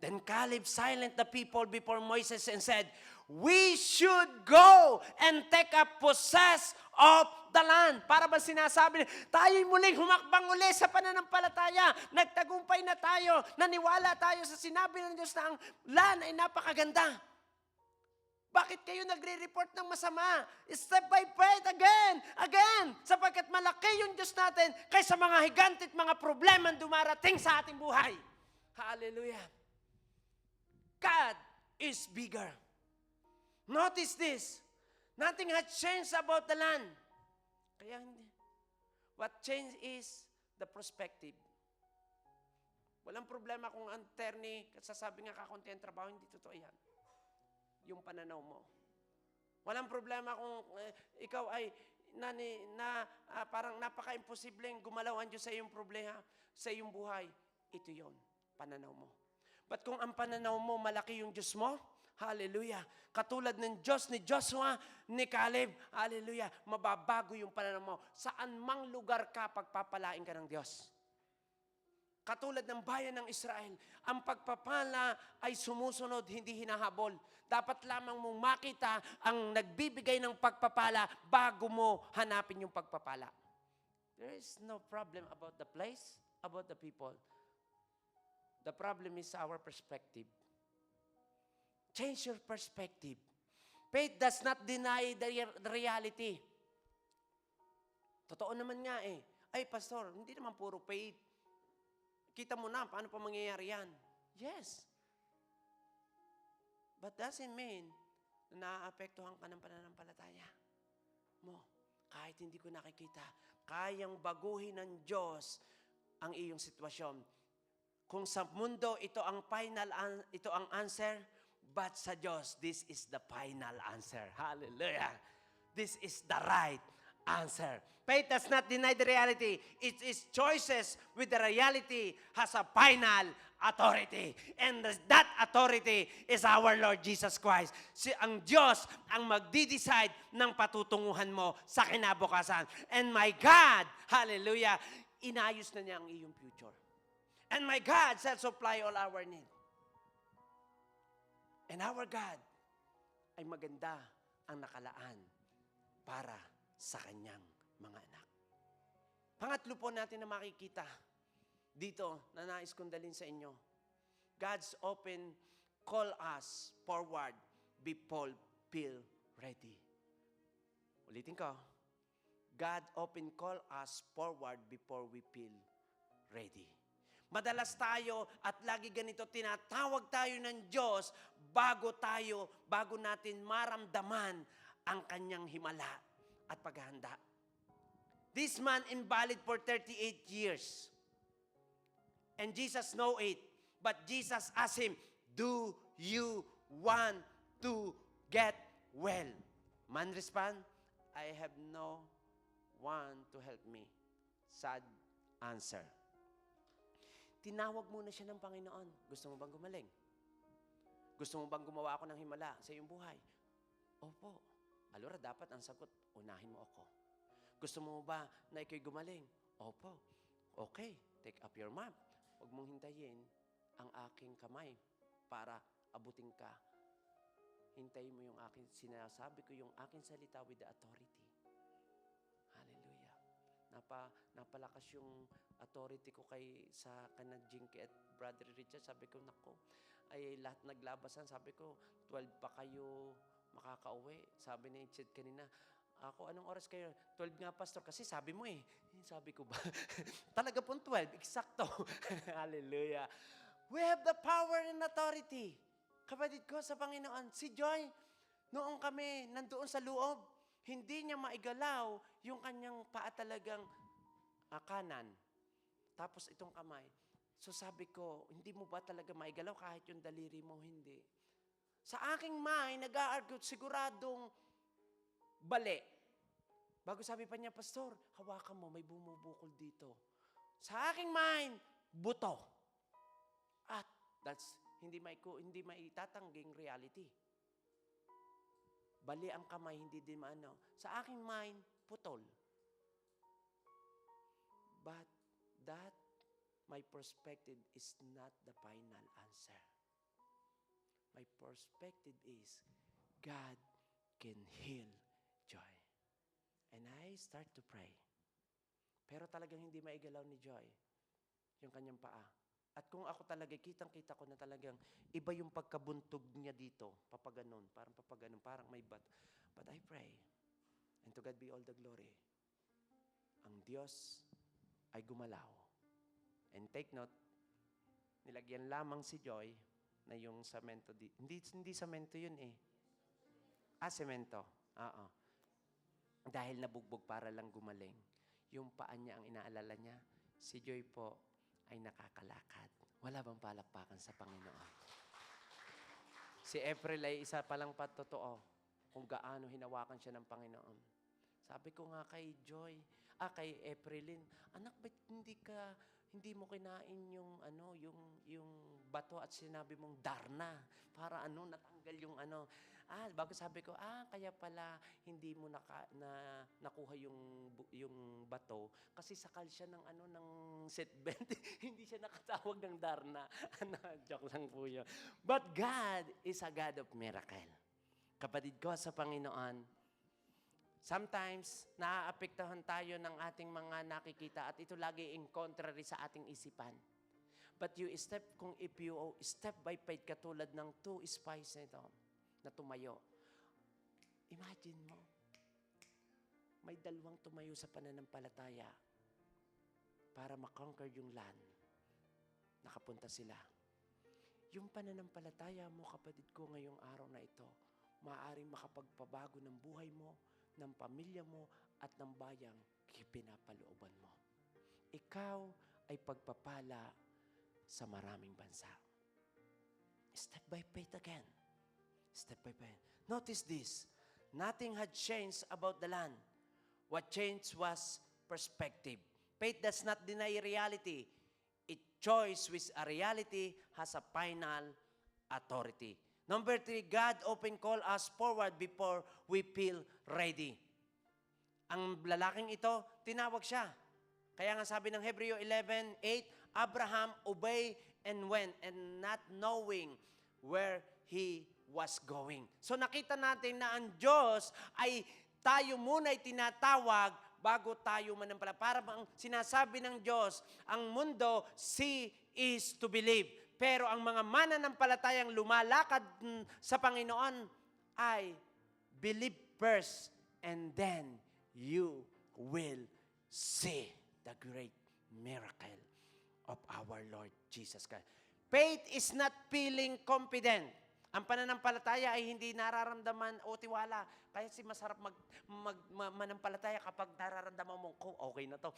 Then Caleb silenced the people before Moses and said, we should go and take a possess of the land. Para ba sinasabi, tayo'y muling humakbang uli sa pananampalataya. Nagtagumpay na tayo. Naniwala tayo sa sinabi ng Diyos na ang land ay napakaganda. Bakit kayo nagre-report ng masama? Step by faith again. Sapagkat malaki yung Diyos natin kaysa mga higante at mga problema dumarating sa ating buhay. Hallelujah. God is bigger. Notice this. Nothing has changed about the land. Kaya hindi. What changed is the perspective. Walang problema kung ang attorney, sasabi nga kakunti ang trabaho, hindi totoo yan. Yung pananaw mo. Walang problema kung ikaw ay parang napaka-imposibleng gumalaw ang Diyos sa iyong problema, sa iyong buhay. Ito yon, pananaw mo. But kung ang pananaw mo, malaki yung Diyos mo, hallelujah. Katulad ng Diyos ni Joshua, ni Caleb, hallelujah. Mababago yung pananaw mo. Saan mang lugar ka, pagpapalain ka ng Diyos. Katulad ng bayan ng Israel, ang pagpapala ay sumusunod, hindi hinahabol. Dapat lamang mong makita ang nagbibigay ng pagpapala bago mo hanapin yung pagpapala. There is no problem about the place, about the people. The problem is our perspective. Change your perspective. Faith does not deny the reality. Totoo naman nga eh. Ay, pastor, hindi naman puro faith. Kita mo na, paano pa mangyayari yan? Yes. But doesn't mean na naaapektuhan ka ng pananampalataya mo. Kahit hindi ko nakikita, kayang baguhin ng Diyos ang iyong sitwasyon. Kung sa mundo, ito ang answer, but sa Diyos, this is the final answer. Hallelujah. This is the right answer. Faith does not deny the reality. It is choices with the reality has a final authority. And that authority is our Lord Jesus Christ. Ang Diyos ang magdi-decide ng patutunguhan mo sa kinabukasan. And my God, hallelujah, inayos na niya ang iyong future. And my God shall supply all our need. And our God ay maganda ang nakalaan para sa kanyang mga anak. Pangatlo po natin na makikita dito na nais kong dalhin sa inyo. God's open call us forward before feel ready. Ulitin ko. God open call us forward before we feel ready. Madalas tayo at lagi ganito, tinatawag tayo ng Diyos bago natin maramdaman ang kanyang himala at paghahanda. This man invalid for 38 years. And Jesus know it. But Jesus asked him, do you want to get well? Man respond, I have no one to help me. Sad answer. Tinawag muna siya ng Panginoon. Gusto mo bang gumaling? Gusto mo bang gumawa ako ng himala sa iyong buhay? Opo. Alora, dapat ang sagot, unahin mo ako. Gusto mo ba na ikaw'y gumaling? Opo. Okay, take up your map. Huwag mong hintayin ang aking kamay para abutin ka. Hintayin mo yung aking sinasabi ko, yung aking salita with the authority. Hallelujah. Napalakas yung authority ko sa kanang Jinky at Brother Richard. Sabi ko, nako, ay lahat naglabasan. Sabi ko, 12 pa kayo makakauwi. Sabi ni Chid kanina, ako, anong oras kayo? 12 nga, Pastor. Kasi sabi mo eh. Sabi ko ba? Talaga pong 12. Eksakto. Hallelujah. We have the power and authority. Kapatid ko sa Panginoon, si Joy, noong kami nandoon sa loob, hindi niya maigalaw yung kanyang paa talagang kanan. Tapos itong kamay. So sabi ko, hindi mo ba talaga maigalaw kahit yung daliri mo hindi? Sa aking mind, nag-a-argue, siguradong bali. Bago sabi pa niya, Pastor, hawakan mo, may bumubukol dito. Sa aking mind, buto. At that's hindi maitatangging reality. Bali ang kamay, hindi din maano. Sa aking mind, putol. But that, my perspective is not the final answer. My perspective is, God can heal Joy. And I start to pray. Pero talagang hindi maigalaw ni Joy yung kanyang paa. At kung ako talaga, kitang-kita ko na talagang iba yung pagkabuntog niya dito. Papaganon, parang may bat. But I pray, and to God be all the glory, ang Diyos ay gumalaw. And take note, nilagyan lamang si Joy na yung samento. Hindi samento yun eh. Semento. Oo. Dahil nabugbog para lang gumaling. Yung paa niya ang inaalala niya, si Joy po ay nakakalakad. Wala bang palakpakan sa Panginoon? Si April ay isa palang patotoo kung gaano hinawakan siya ng Panginoon. Sabi ko nga kay kay Aprilin, anak, ba't hindi mo kinain yung bato at sinabi mong darna para natanggal yung bago sabi ko, kaya pala hindi mo nakuha yung bato kasi sakal siya ng seatbelt. Hindi siya nakatawag ng darna. Joke lang po yun. But God is a God of miracle. Kapatid ko sa Panginoon, sometimes, naaapektuhan tayo ng ating mga nakikita at ito lagi in contrary sa ating isipan. But if you step by faith katulad ng 2 spies nito na tumayo, imagine mo, may 2 tumayo sa pananampalataya para makonquer yung land. Nakapunta sila. Yung pananampalataya mo, kapatid ko, ngayong araw na ito, maaaring makapagpabago ng buhay mo, ng pamilya mo, at ng bayang pinapalooban mo. Ikaw ay pagpapala sa maraming bansa. Step by faith again. Step by faith. Notice this. Nothing had changed about the land. What changed was perspective. Faith does not deny reality. It choice with a reality has a final authority. Number 3, God often call us forward before we feel ready. Ang lalaking ito, tinawag siya. Kaya nga sabi ng Hebreo 11:8, Abraham obeyed and went and not knowing where he was going. So nakita natin na ang Diyos ay tayo muna ay tinatawag bago tayo manampalataya. Para bang sinasabi ng Diyos, ang mundo, see is to believe. Pero ang mga mananampalatayang lumalakad sa Panginoon ay believe first and then you will see the great miracle of our Lord Jesus Christ. Faith is not feeling confident. Ang pananampalataya ay hindi nararamdaman o tiwala. Kaya masarap manampalataya kapag nararamdaman mo, okay na to.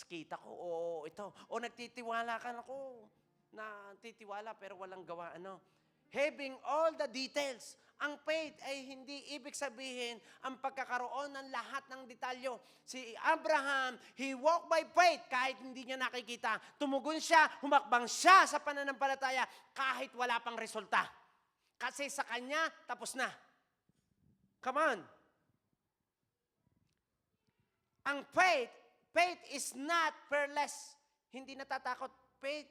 Kita ko, ito. Nagtitiwala ka na titiwala pero walang gawa. Having all the details. Ang faith ay hindi ibig sabihin ang pagkakaroon ng lahat ng detalyo. Si Abraham, he walked by faith kahit hindi niya nakikita. Tumugon siya, humakbang siya sa pananampalataya kahit wala pang resulta. Kasi sa kanya, tapos na. Come on. Ang faith is not fearless. Hindi natatakot. Faith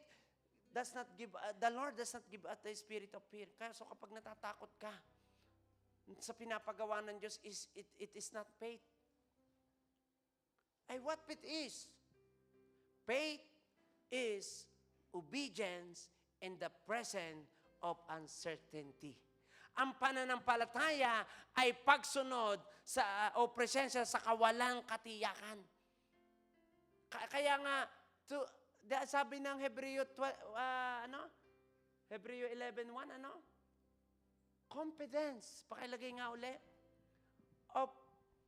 does not give, the Lord does not give us the spirit of fear. Kaya so kapag natatakot ka sa pinapagawa ng Diyos, it is not faith. Ay, what faith is? Faith is obedience in the presence of uncertainty. Ang pananampalataya ay pagsunod o presensya sa kawalang katiyakan. Kaya nga, sabi ng Hebreo 11:1, confidence, pakilagay nga uli, of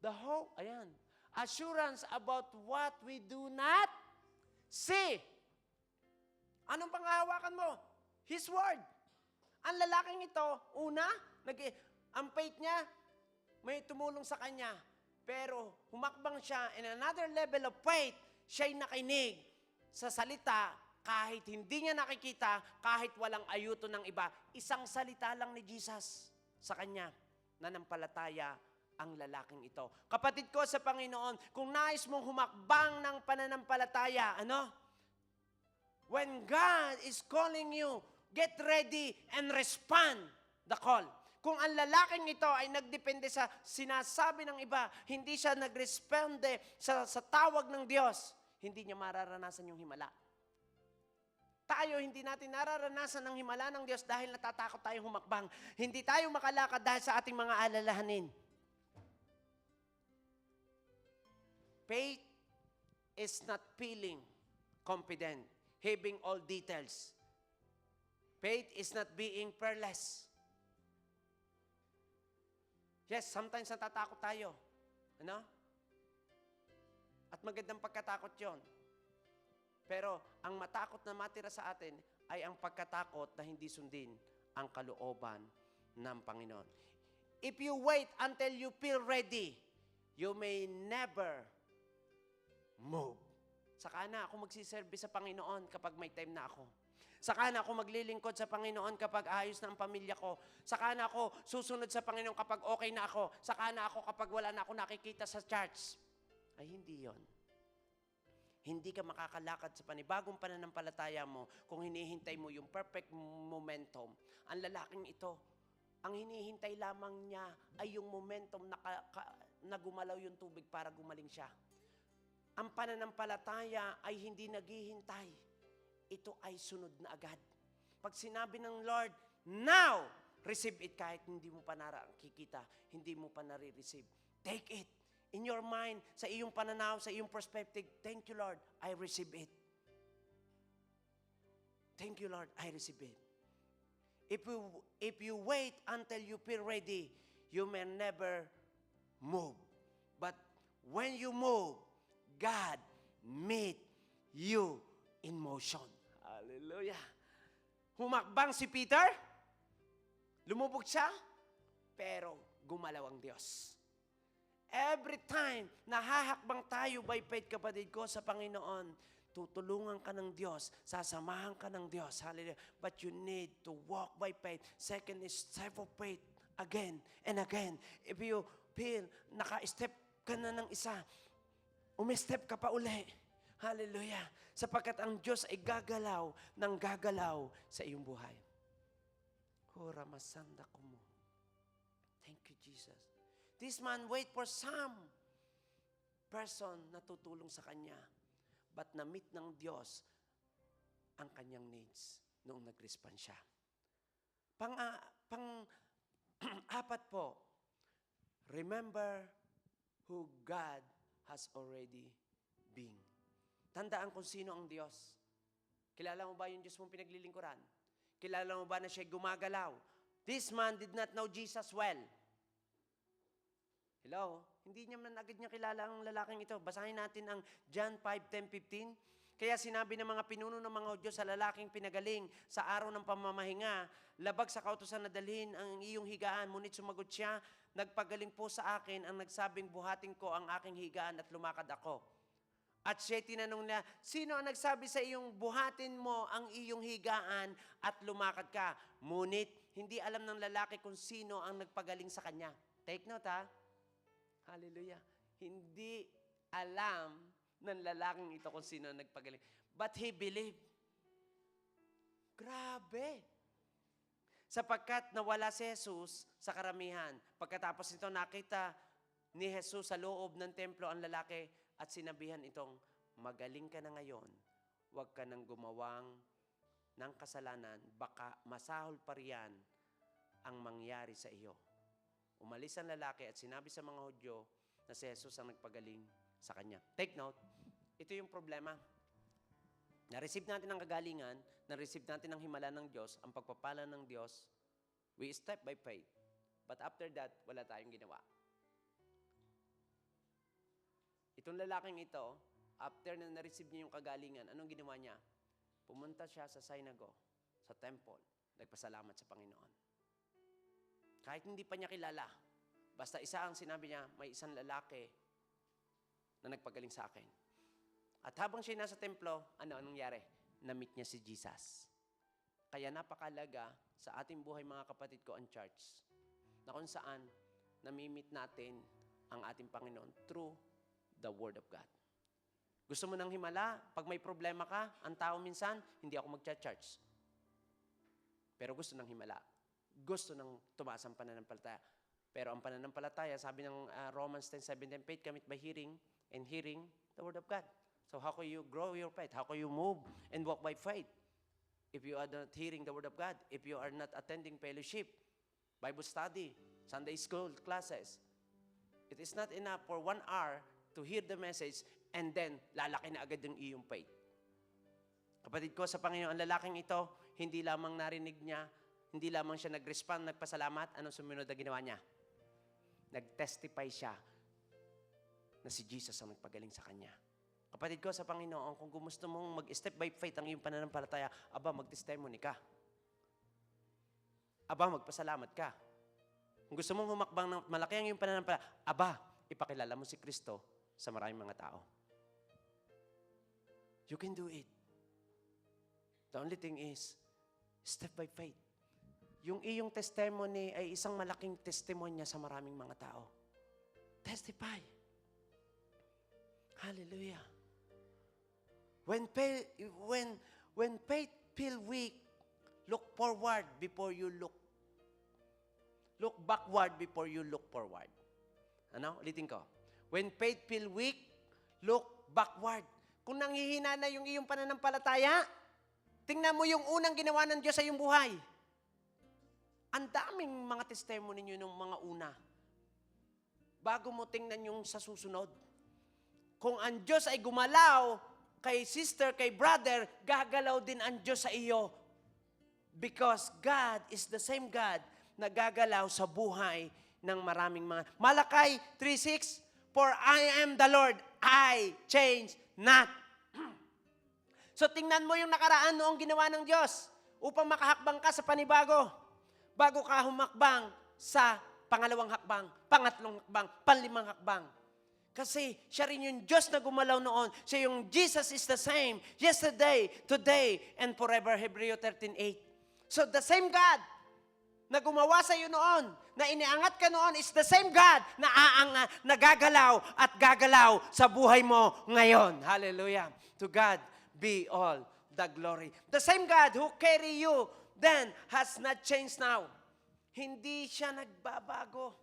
the hope, ayan, assurance about what we do not see. Anong panghahawakan mo? His word. Ang lalaking ito, ang faith niya, may tumulong sa kanya. Pero humakbang siya in another level of faith, siya'y nakinig sa salita kahit hindi niya nakikita, kahit walang ayuto ng iba. Isang salita lang ni Jesus sa kanya, nanampalataya ang lalaking ito. Kapatid ko sa Panginoon, kung nais mong humakbang ng pananampalataya, when God is calling you, get ready and respond the call. Kung ang lalaking ito ay nagdepende sa sinasabi ng iba, hindi siya nagresponde sa tawag ng Diyos, hindi niya mararanasan yung himala. Tayo, hindi natin nararanasan ang himala ng Diyos dahil natatakot tayong humakbang. Hindi tayo makalakad dahil sa ating mga alalahanin. Faith is not feeling confident, having all details. Faith is not being fearless. Yes, sometimes natatakot tayo. At magandang pagkatakot yon. Pero ang matakot na matira sa atin ay ang pagkatakot na hindi sundin ang kalooban ng Panginoon. If you wait until you feel ready, you may never move. Saka na ako magsiserve sa Panginoon kapag may time na ako. Saka na ako maglilingkod sa Panginoon kapag ayos na ang pamilya ko. Saka na ako susunod sa Panginoon kapag okay na ako. Saka na ako kapag wala na ako nakikita sa church. Ay, hindi yon. Hindi ka makakalakad sa panibagong pananampalataya mo kung hinihintay mo yung perfect momentum. Ang lalaking ito, ang hinihintay lamang niya ay yung momentum na gumalaw yung tubig para gumaling siya. Ang pananampalataya ay hindi naghihintay. Ito ay sunod na agad. Pag sinabi ng Lord, now, receive it kahit hindi mo pa nakikita, hindi mo pa nare-receive. Take it. In your mind, sa iyong pananaw, sa iyong perspective, thank you, Lord, I receive it. Thank you, Lord, I receive it. If you wait until you feel ready, you may never move. But when you move, God meet you in motion. Hallelujah. Humakbang si Peter, lumubog siya, pero gumalaw ang Diyos. Every time na hahakbang tayo by faith, kapatid ko, sa Panginoon, tutulungan ka ng Diyos, sasamahan ka ng Diyos. Hallelujah. But you need to walk by faith. Second is step of faith again and again. If you feel naka-step ka na ng isa, umistep ka pa uli. Hallelujah. Sapagkat ang Diyos ay gagalaw ng gagalaw sa iyong buhay. Hura masanda ko mo. Thank you, Jesus. This man wait for some person na tutulong sa kanya. But na-meet ng Diyos ang kanyang needs noong nag-respond siya. Apat po, remember who God has already been. Tandaan kung sino ang Diyos. Kilala mo ba yung Diyos mong pinaglilingkuran? Kilala mo ba na siya gumagalaw? This man did not know Jesus well. Hello? Hindi niya man agad niya kilala ang lalaking ito. Basahin natin ang John 5:10-15. Kaya sinabi ng mga pinuno ng mga Hudyo sa lalaking pinagaling sa araw ng pamamahinga, labag sa kautusan na dalhin ang iyong higaan, ngunit sumagot siya, nagpagaling po sa akin ang nagsabing buhatin ko ang aking higaan at lumakad ako. At siya tinanong niya, sino ang nagsabi sa iyong buhatin mo ang iyong higaan at lumakad ka? Ngunit hindi alam ng lalaki kung sino ang nagpagaling sa kanya. Take note ha. Hallelujah. Hindi alam ng lalaking ito kung sino ang nagpagaling. But he believed. Grabe. Sapagkat nawala si Jesus sa karamihan. Pagkatapos nito nakita ni Jesus sa loob ng templo ang lalaki at sinabihan itong, magaling ka na ngayon, huwag ka nang gumawang ng kasalanan, baka masahol pa riyan ang mangyari sa iyo. Umalis ang lalaki at sinabi sa mga Hudyo na si Jesus ang nagpagaling sa kanya. Take note, ito yung problema. Na-receive natin ang kagalingan, na-receive natin ang himala ng Diyos, ang pagpapala ng Diyos, we step by faith. But after that, wala tayong ginawa. Itong lalaking ito, after na na-receive niya yung kagalingan, anong ginawa niya? Pumunta siya sa synagogue, sa temple, nagpasalamat sa Panginoon. Kahit hindi pa niya kilala, basta isa ang sinabi niya, may isang lalaki na nagpagaling sa akin. At habang siya nasa templo, anong nangyari? Na-meet niya si Jesus. Kaya napakalaga sa ating buhay mga kapatid ko ang church, na kung saan nami-meet natin ang ating Panginoon through the Word of God. Gusto mo ng himala? Pag may problema ka, ang tao minsan, hindi ako mag-church. Pero gusto ng himala. Gusto ng tumaas ang pananampalataya. Pero ang pananampalataya, sabi ng Romans 10:7-8, commit by hearing and hearing the Word of God. So how can you grow your faith? How can you move and walk by faith? If you are not hearing the Word of God, if you are not attending fellowship, Bible study, Sunday school classes, it is not enough for 1 hour to hear the message and then lalaki na agad yung iyong faith. Kapatid ko sa Panginoon, ang lalaking ito, hindi lamang narinig niya, hindi lamang siya nag-respond, nagpasalamat, anong sumunod na ginawa niya? Nag-testify siya na si Jesus ang nagpagaling sa kanya. Kapatid ko sa Panginoon, kung gusto mong mag-step by faith ang iyong pananampalataya, mag-testimony ka. Magpasalamat ka. Kung gusto mong humakbang ng malaki ang iyong pananampalataya, ipakilala mo si Kristo sa maraming mga tao. You can do it. The only thing is, step by faith. Yung iyong testimony ay isang malaking testimonya sa maraming mga tao. Testify. Hallelujah. When faith feel weak, look forward before you look. Look backward before you look forward. Ulitin ko. When faith feel weak, look backward. Kung nanghihina na yung iyong pananampalataya, tingnan mo yung unang ginawa ng Diyos sa iyong buhay. Ang daming mga testimony niyo nung mga una. Bago mo tingnan yung sa susunod. Kung ang Diyos ay gumalaw kay sister, kay brother, gagalaw din ang Diyos sa iyo. Because God is the same God na gagalaw sa buhay ng maraming mga. Malakay 3:6, for I am the Lord, I change not. So tingnan mo yung nakaraan noong ginawa ng Diyos upang makahakbang ka sa panibago. Bago ka humakbang sa pangalawang hakbang, pangatlong hakbang, panlimang hakbang. Kasi siya rin yung Diyos na gumalaw noon. Siya yung Jesus is the same yesterday, today, and forever. Hebreo 13:8. So the same God na gumawa sa iyo noon, na iniangat ka noon, is the same God na nagagalaw at gagalaw sa buhay mo ngayon. Hallelujah. To God be all the glory. The same God who carry you then has not changed now. Hindi siya nagbabago.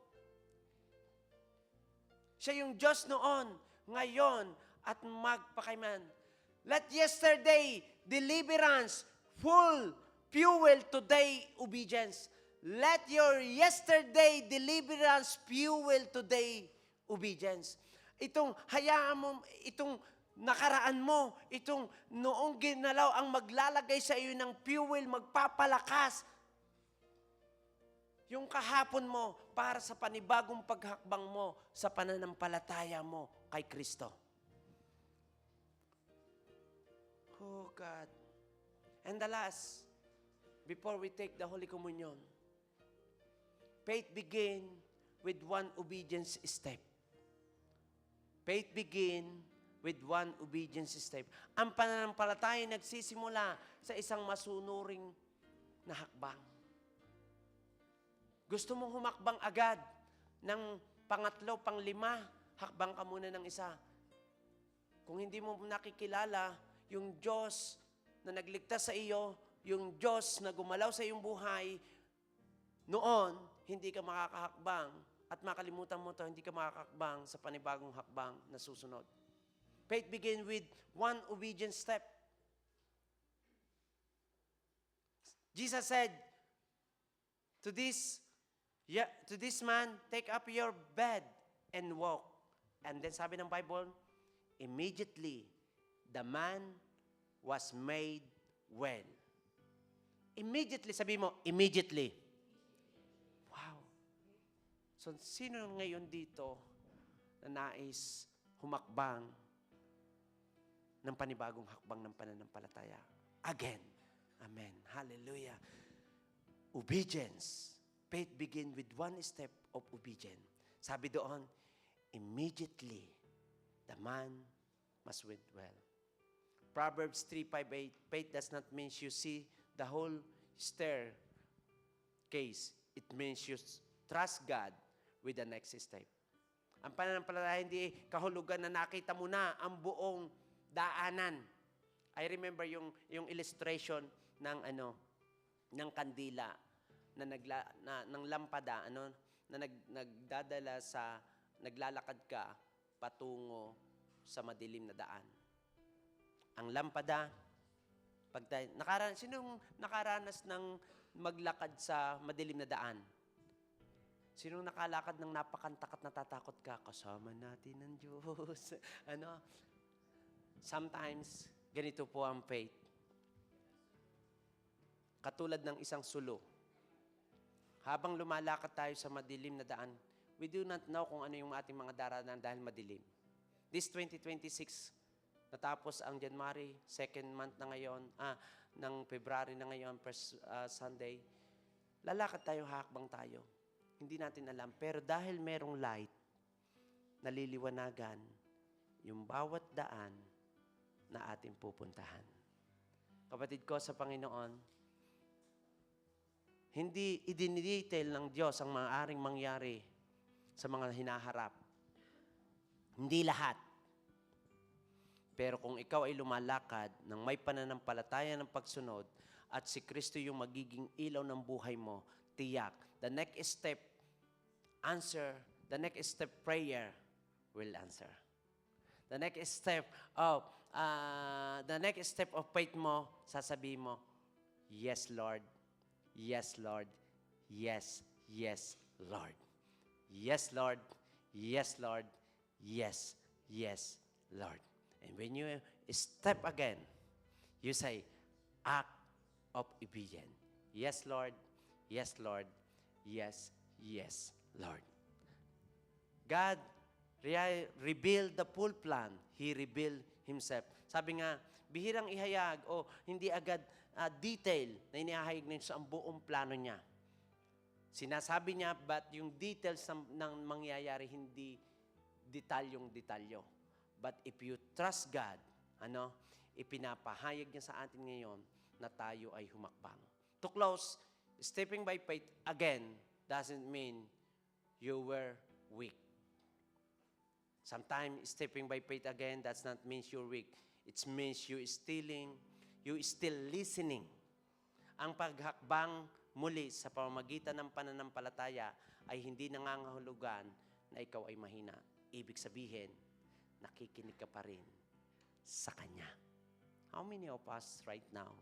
Siya yung Diyos noon, ngayon, at magpakaiman. Let yesterday deliverance full fuel today obedience. Let your yesterday deliverance fuel today obedience. Itong hayaan mo, itong nakaraan mo, itong noong ginalaw ang maglalagay sa iyo ng fuel, magpapalakas. Yung kahapon mo para sa panibagong paghakbang mo sa pananampalataya mo kay Kristo. Oh God. And the last, before we take the Holy Communion, faith begin with one obedience step. Faith begin with one obedience step. Ang pananampalataya nagsisimula sa isang masunuring na hakbang. Gusto mong humakbang agad ng pangatlo, panglima, hakbang ka muna ng isa. Kung hindi mo nakikilala yung Diyos na nagligtas sa iyo, yung Diyos na gumalaw sa iyong buhay, noon, hindi ka makakahakbang at makalimutan mo to, hindi ka makakakbang sa panibagong hakbang na susunod. Faith begin with one obedient step. Jesus said to this man, take up your bed and walk. And then sabi ng Bible, immediately, the man was made well. Immediately, sabi mo, immediately. Wow. So, sino ngayon dito na nais humakbang ng panibagong hakbang ng pananampalataya? Again. Amen. Hallelujah. Obedience. Faith begin with one step of obedience. Sabi doon, immediately, the man must went well. Proverbs 3:5-8, faith does not mean you see the whole staircase. It means you trust God with the next step. Ang pananampalataya hindi kahulugan na nakita mo na ang buong daanan. I remember yung illustration ng kandila ng lampada na nagdadala sa naglalakad ka patungo sa madilim na daan. Ang lampada sinong nakaranas ng maglakad sa madilim na daan? Sinong nakalakad ng napakantak at natatakot ka? Kasama natin ng Diyos. Sometimes, ganito po ang faith. Katulad ng isang sulo. Habang lumalakad tayo sa madilim na daan, we do not know kung ano yung ating mga daranan dahil madilim. This 2026, natapos ang January, second month na ngayon, ng February na ngayon, first Sunday, lalakad tayo, hakbang tayo. Hindi natin alam. Pero dahil merong light, naliliwanagan yung bawat daan na ating pupuntahan. Kapatid ko sa Panginoon, hindi idinidetail ng Diyos ang maaaring mangyari sa mga hinaharap. Hindi lahat. Pero kung ikaw ay lumalakad ng may pananampalataya ng pagsunod at si Kristo yung magiging ilaw ng buhay mo, tiyak, the next step prayer will answer. The next step of faith mo, sasabihin mo, yes, Lord. Yes, Lord. Yes, yes, Lord. Yes, Lord. Yes, Lord. Yes, yes, Lord. And when you step again, you say, act of obedience. Yes, Lord. Yes, Lord. Yes, yes, Lord. God revealed the full plan. He revealed Himself. Sabi nga, bihirang ihayag o hindi agad detail na inihahayag niya sa buong plano niya. Sinasabi niya, but yung details ng mangyayari hindi detalyong-detalyo. But if you trust God, ipinapahayag niya sa atin ngayon na tayo ay humakbang. To close, stepping by faith again doesn't mean you were weak. Sometimes stepping by faith again does not mean you're weak. It means you still listening. Ang paghakbang muli sa pamamagitan ng pananampalataya ay hindi nangangahulugan na ikaw ay mahina. Ibig sabihin, nakikinig ka pa rin sa Kanya. How many of us right now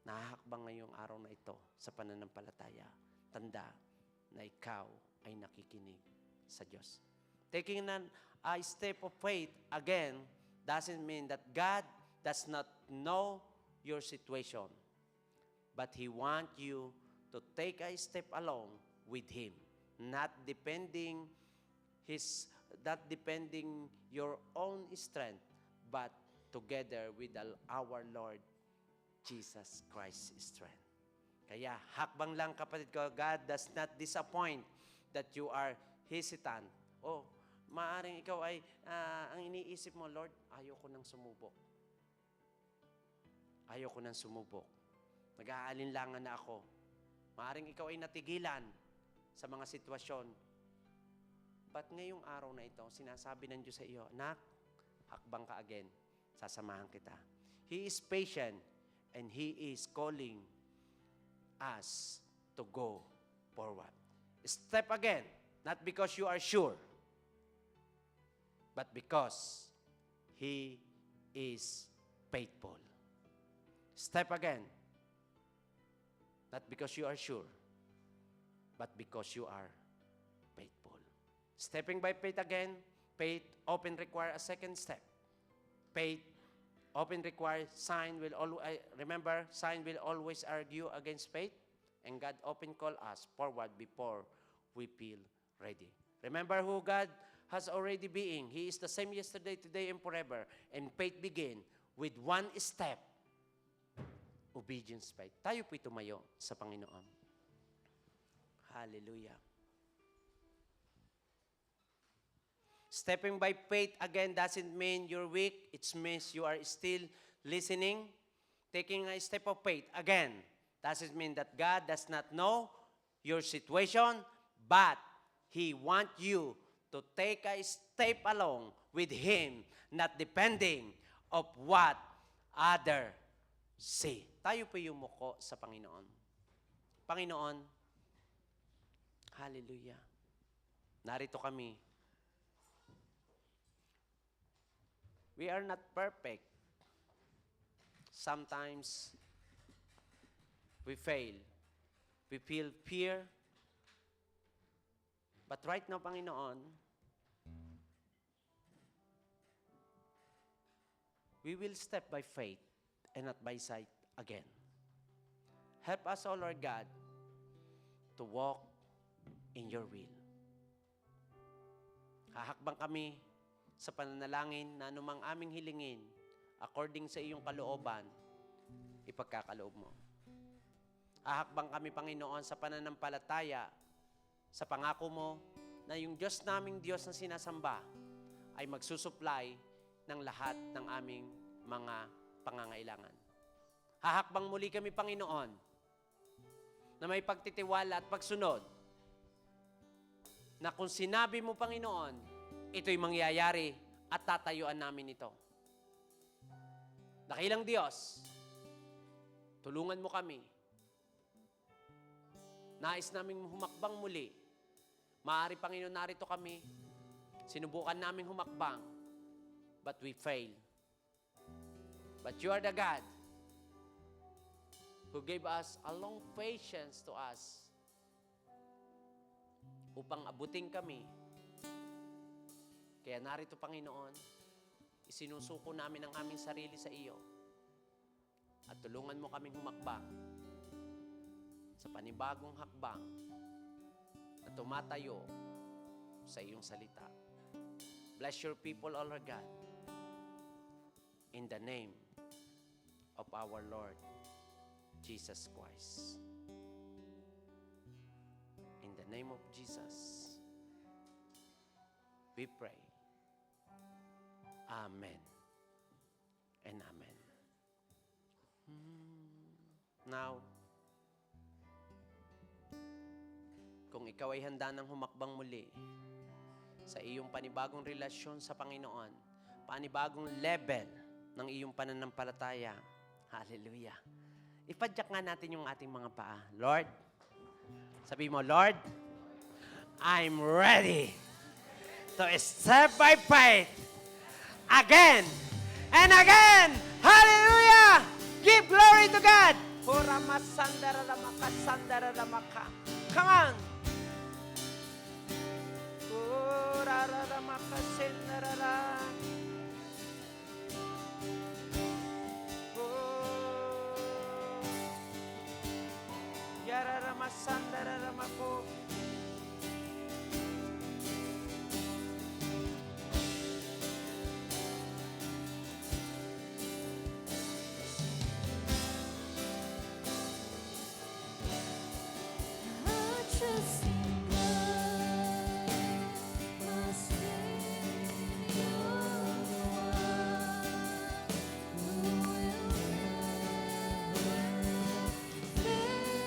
nahahakbang ngayong araw na ito sa pananampalataya? Tanda na ikaw ay nakikinig sa Diyos. Taking a step of faith, again, doesn't mean that God does not know your situation. But He wants you to take a step along with Him. Not depending your own strength, but together with our Lord Jesus Christ's strength. Kaya hakbang lang kapatid ko, God does not disappoint that you are hesitant. Oh, maaring ikaw ay, ang iniisip mo, Lord, ayoko nang sumubok. Ayoko nang sumubok. Nag-aalinlangan na ako. Maaring ikaw ay natigilan sa mga sitwasyon. But ngayong araw na ito, sinasabi ng Diyos sa iyo, anak, hakbang ka again. Sasamahan kita. He is patient and He is calling us to go forward. Step again, not because you are sure, but because He is faithful. Step again, not because you are sure, but because you are faithful. Stepping by faith again, faith often require a second step. Faith often requires sign will always, remember, sign will always argue against faith, and God often call us forward before we feel ready. Remember who God has already being. He is the same yesterday, today, and forever. And faith begin with one step. Obedience faith. Tayo po'y tumayo sa Panginoon. Hallelujah. Stepping by faith again doesn't mean you're weak. It means you are still listening. Taking a step of faith again doesn't mean that God does not know your situation, but He wants you to take a step along with Him, not depending of what other say. Tayo po yumuko sa Panginoon. Panginoon, hallelujah. Narito kami. We are not perfect. Sometimes we fail. We feel fear. But right now, Panginoon, we will step by faith and not by sight again. Help us, O Lord God, to walk in your will. Hahakbang kami sa pananalangin na anumang aming hilingin, according sa iyong kalooban, ipagkakaloob mo. Hahakbang kami, Panginoon, sa pananampalataya, sa pangako mo, na yung Diyos naming Diyos na sinasamba ay magsusupply ng lahat ng aming mga pangangailangan. Hahakbang muli kami, Panginoon, na may pagtitiwala at pagsunod, na kung sinabi mo, Panginoon, ito'y mangyayari at tatayuan namin ito. Dakilang Diyos, tulungan mo kami. Nais naming humakbang muli. Maaari, Panginoon, narito kami. Sinubukan naming humakbang, but we fail. But you are the God who gave us a long patience to us upang abutin kami. Kaya narito, Panginoon, isinusuko namin ang aming sarili sa iyo at tulungan mo kaming humakbang sa panibagong hakbang na tumatayo sa iyong salita. Bless your people, O Lord God, in the name of our Lord Jesus Christ. In the name of Jesus, we pray. Amen and amen. Now, kung ikaw ay handa ng humakbang muli sa iyong panibagong relasyon sa Panginoon, panibagong level ng iyong pananampalataya, hallelujah. Ipadyak nga natin yung ating mga paa. Lord, sabi mo, Lord, I'm ready to step by faith again and again. Hallelujah! Give glory to God. Come on. ako. I trust in God, my Savior, the one who will never fail.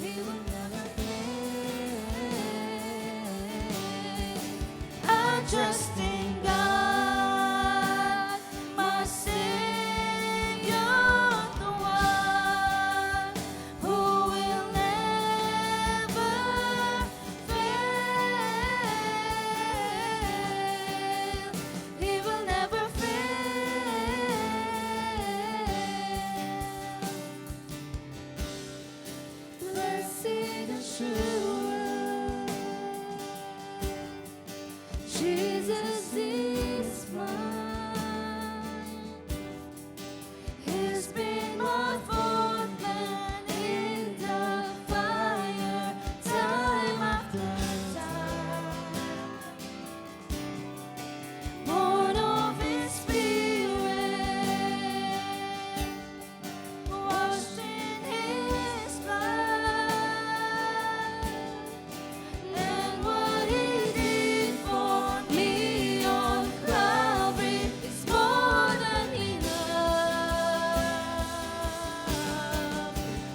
He will never fail. I trust in God, my Savior, the one who will never fail. He will never fail. Blessed assurance, Jesus is mine. He's been my fourth man in the fire, time after time. Born of His Spirit, washed in His blood, and what He did for me on Calvary is more than enough.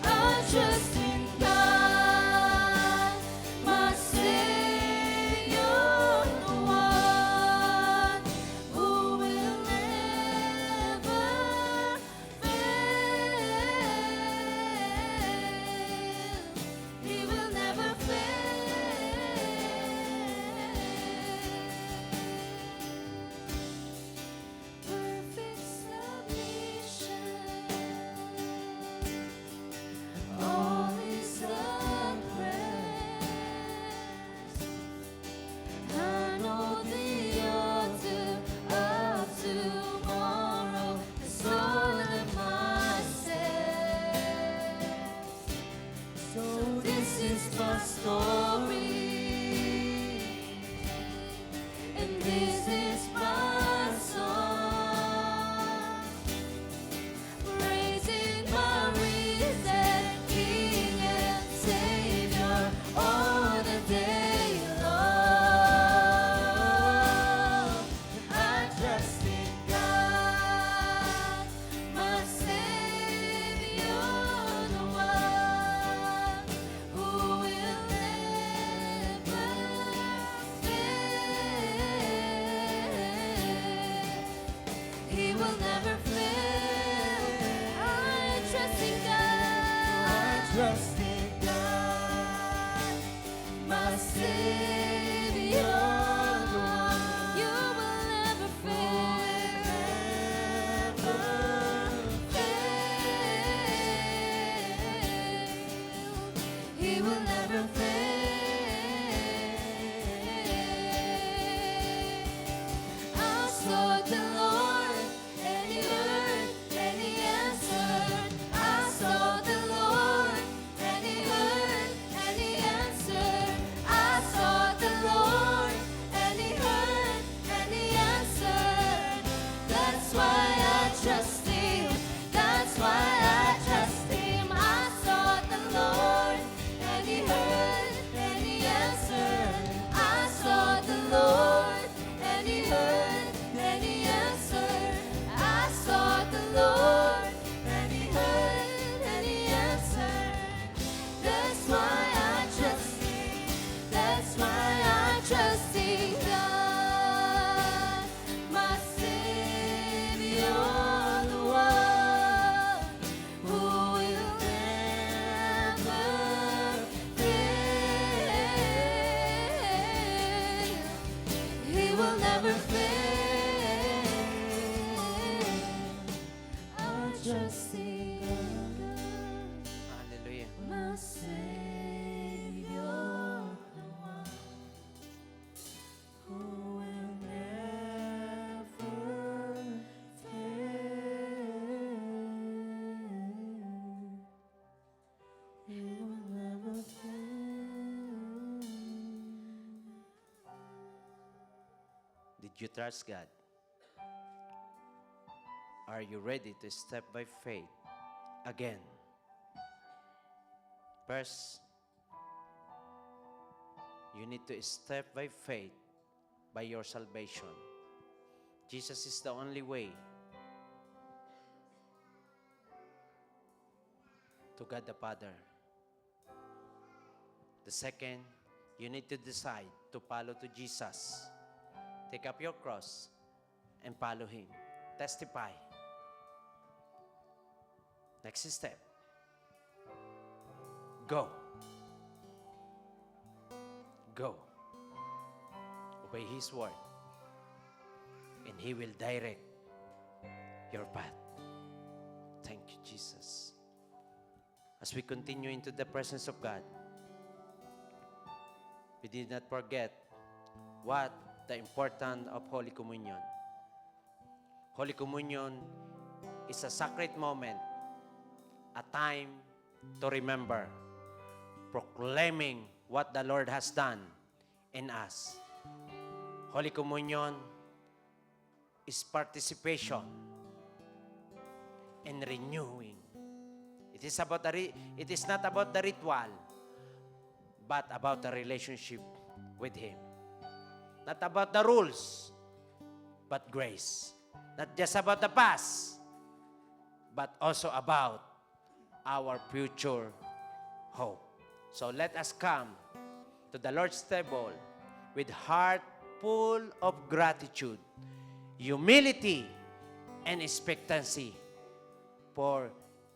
I trust in God, my Savior, the one who will never fail. He will never fail. Perfect submission, all is at rest. I know the author of tomorrow has ordered my steps. So this is my story, and this is my song, praising my risen King and Savior all the day long. I trust in God, my Savior, the one who will never fail. He will never fail. I trust in God. I trust in God, my Savior, the one. You will never fail. He will never fail. I sought the Lord, and He heard, and He answered. I sought the Lord, and He heard, and He answered. I sought the Lord, and He heard, and He answered. That's why I trust Him. That's why I trust Him. I sought the Lord, and He heard, and He answered. I sought the Lord, and He heard, and He answered. I sought the Lord, and He heard, and He answered. That's why I trust Him. That's why I trust in God, my Savior, the one who will never fail. He will never fail. I trust in God, Hallelujah. my Savior, the one who will never fail. you trust God? Are you ready to step by faith again? First, you need to step by faith by your salvation. Jesus is the only way to God the Father. The second, you need to decide to follow to Jesus. Take up your cross and follow Him. Testify. Next step. Go. Go. Obey His word. And He will direct your path. Thank you, Jesus. As we continue into the presence of God, we did not forget what the importance of Holy Communion. Holy Communion is a sacred moment, a time to remember, proclaiming what the Lord has done in us. Holy Communion is participation and renewing. It is not about the ritual, but about the relationship with Him. Not about the rules, but grace. Not just about the past, but also about our future hope. So let us come to the Lord's table with heart full of gratitude, humility, and expectancy. For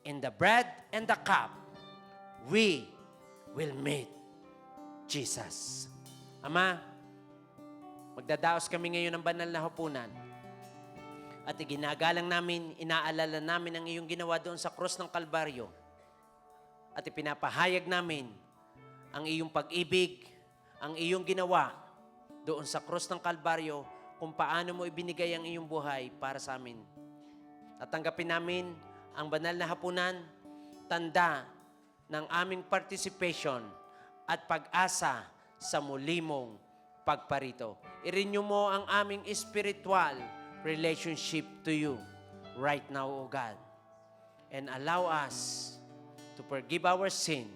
in the bread and the cup, we will meet Jesus. Ama, magdadaos kami ngayon ng banal na hapunan. At iginagalang namin, inaalala namin ang iyong ginawa doon sa krus ng Kalbaryo. At ipinapahayag namin ang iyong pag-ibig, ang iyong ginawa doon sa krus ng Kalbaryo, kung paano mo ibinigay ang iyong buhay para sa amin. At tanggapin namin ang banal na hapunan, tanda ng aming participation at pag-asa sa muli mong pagparito. I-renew mo ang aming spiritual relationship to you right now, O God. And allow us to forgive our sin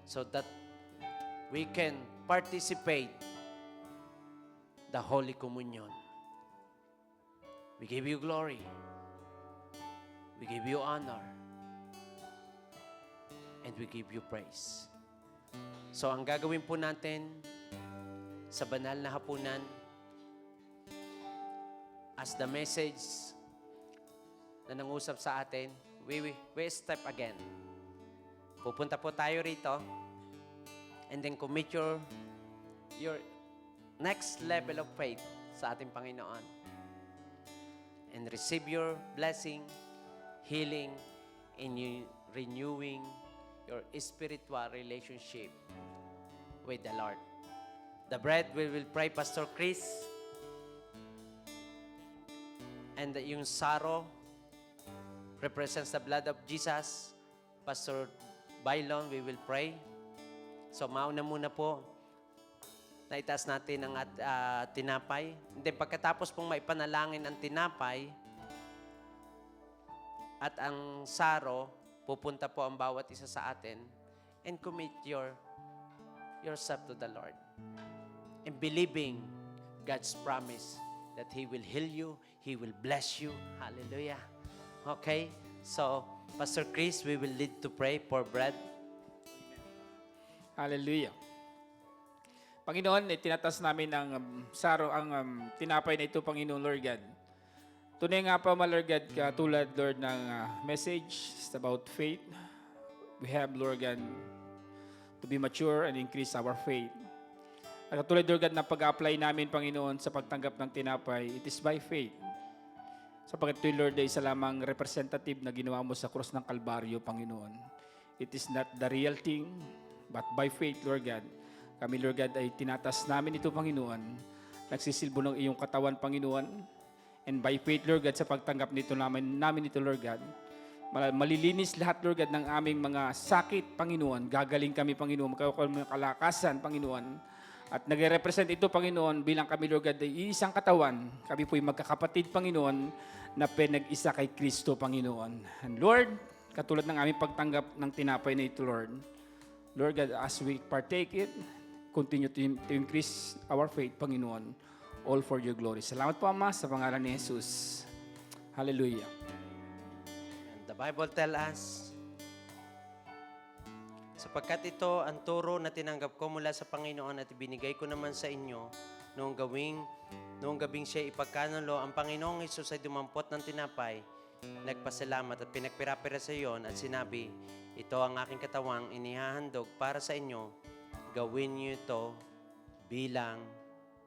so that we can participate the Holy Communion. We give you glory. We give you honor. And we give you praise. So, ang gagawin po natin sa banal na hapunan, as the message na nangusap sa atin, we step again. Pupunta po tayo rito and then commit your next level of faith sa ating Panginoon and receive your blessing, healing, and renewing your spiritual relationship with the Lord. The bread, we will pray, Pastor Chris. And yung saro represents the blood of Jesus. Pastor Bailon, we will pray. So, mauna muna po. Naitaas natin ang tinapay. And then, pagkatapos pong maipanalangin ang tinapay at ang saro, pupunta po ang bawat isa sa atin and commit yourself to the Lord. And believing God's promise that He will heal you, He will bless you. Hallelujah. Okay? So, Pastor Chris, we will lead to pray for bread. Hallelujah. Panginoon, tinatas namin ang saro, ang tinapay na ito, Panginoon, Lord God. Tunay nga pa, Lord God, katulad, Lord, ng message about faith. We have, Lord God, to be mature and increase our faith. At katulad, Lord God, na pag-apply namin, Panginoon, sa pagtanggap ng tinapay, it is by faith. Sapagkat ito, Lord, ay isa lamang representative na ginawa mo sa krus ng Kalbaryo, Panginoon. It is not the real thing, but by faith, Lord God. Kami, Lord God, ay tinatas namin ito, Panginoon. Nagsisilbo ng iyong katawan, Panginoon. And by faith, Lord God, sa pagtanggap nito namin ito, Lord God, malilinis lahat, Lord God, ng aming mga sakit, Panginoon. Gagaling kami, Panginoon. Magkakaroon ng kalakasan, Panginoon. At nagre-represent ito, Panginoon, bilang kami, Lord God, ay isang katawan. Kami po'y magkakapatid, Panginoon, na pinag-isa kay Kristo, Panginoon. And Lord, katulad ng aming pagtanggap ng tinapay na ito, Lord, Lord God, as we partake it, continue to increase our faith, Panginoon, all for your glory. Salamat po, Ama, sa pangalan ni Jesus. Hallelujah. And the Bible tell us, sapagkat ito ang turo na tinanggap ko mula sa Panginoon at ibinigay ko naman sa inyo noong gabing siya ipagkanulo, ang Panginoong Hesus ay dumampot ng tinapay, nagpasalamat at pinagpira-pira sa iyon at sinabi, ito ang aking katawang inihahandog para sa inyo, gawin niyo ito bilang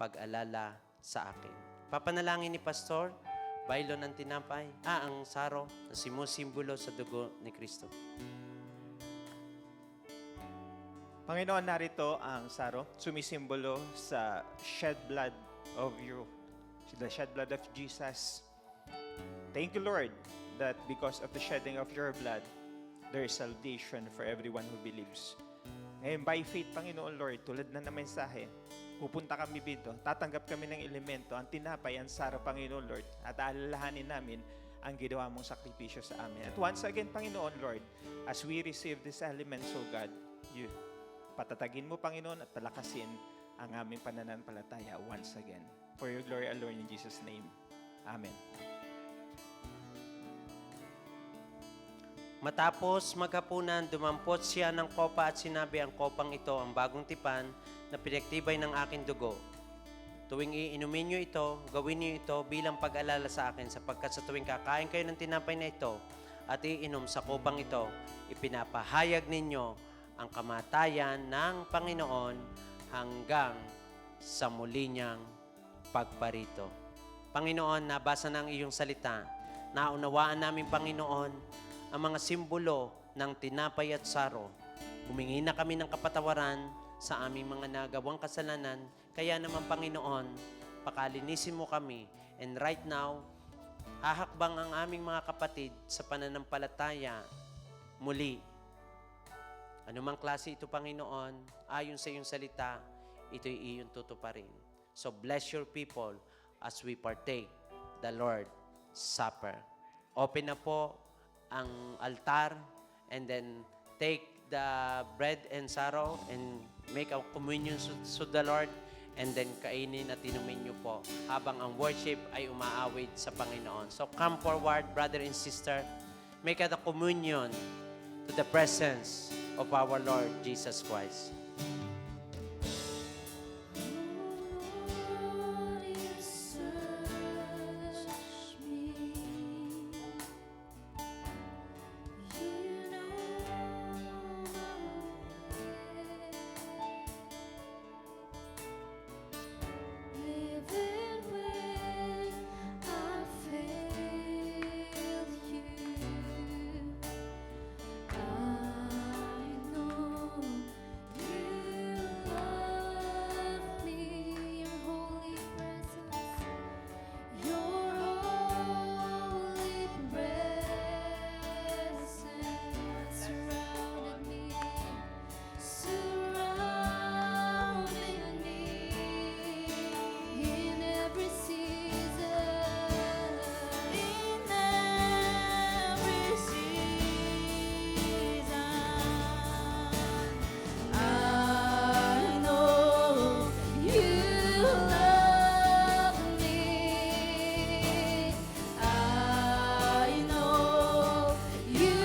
pag-alala sa akin. Papanalangin ni Pastor, baylo ng tinapay, ang saro na simbolo sa dugo ni Kristo. Panginoon, narito ang saro, sumisimbolo sa shed blood of you, the shed blood of Jesus. Thank you, Lord, that because of the shedding of your blood, there is salvation for everyone who believes. Ngayon, by faith, Panginoon Lord, tulad na mensahe, pupunta kami dito, tatanggap kami ng elemento, ang tinapay, ang saro, Panginoon Lord, at alalahanin namin ang ginawa mong sakripisyo sa amin. At once again, Panginoon Lord, as we receive these elements, O God, you patatagin mo, Panginoon, at palakasin ang aming pananampalataya once again. For your glory alone, in Jesus' name. Amen. Matapos maghapunan, dumampot siya ng kopa at sinabi, ang kopang ito ang bagong tipan na pinagtibay ng aking dugo. Tuwing iinumin niyo ito, gawin niyo ito bilang pag-alala sa akin, sapagkat sa tuwing kakain kayo ng tinapay na ito at iinom sa kopang ito, ipinapahayag ninyo ang kamatayan ng Panginoon hanggang sa muli niyang pagparito. Panginoon, nabasa ng iyong salita. Naunawaan namin, Panginoon, ang mga simbolo ng tinapay at saro. Humingi na kami ng kapatawaran sa aming mga nagawang kasalanan. Kaya naman, Panginoon, pakalinisin mo kami. And right now, hahakbang ang aming mga kapatid sa pananampalataya muli. Anumang klase ito, Panginoon, ayon sa iyong salita, ito'y iyong tutuparin. So bless your people as we partake the Lord's Supper. Open na po ang altar and then take the bread and sorrow and make a communion to the Lord and then kainin at inumin niyo po habang ang worship ay umaawit sa Panginoon. So come forward, brother and sister. Make a communion to the presence of our Lord Jesus Christ. Lord, you search me. You know my way. Even when I fail you, I know you love me. Your holy presence, your holy presence surrounded me, surrounding me in every season, in every season. I know you love me. I know you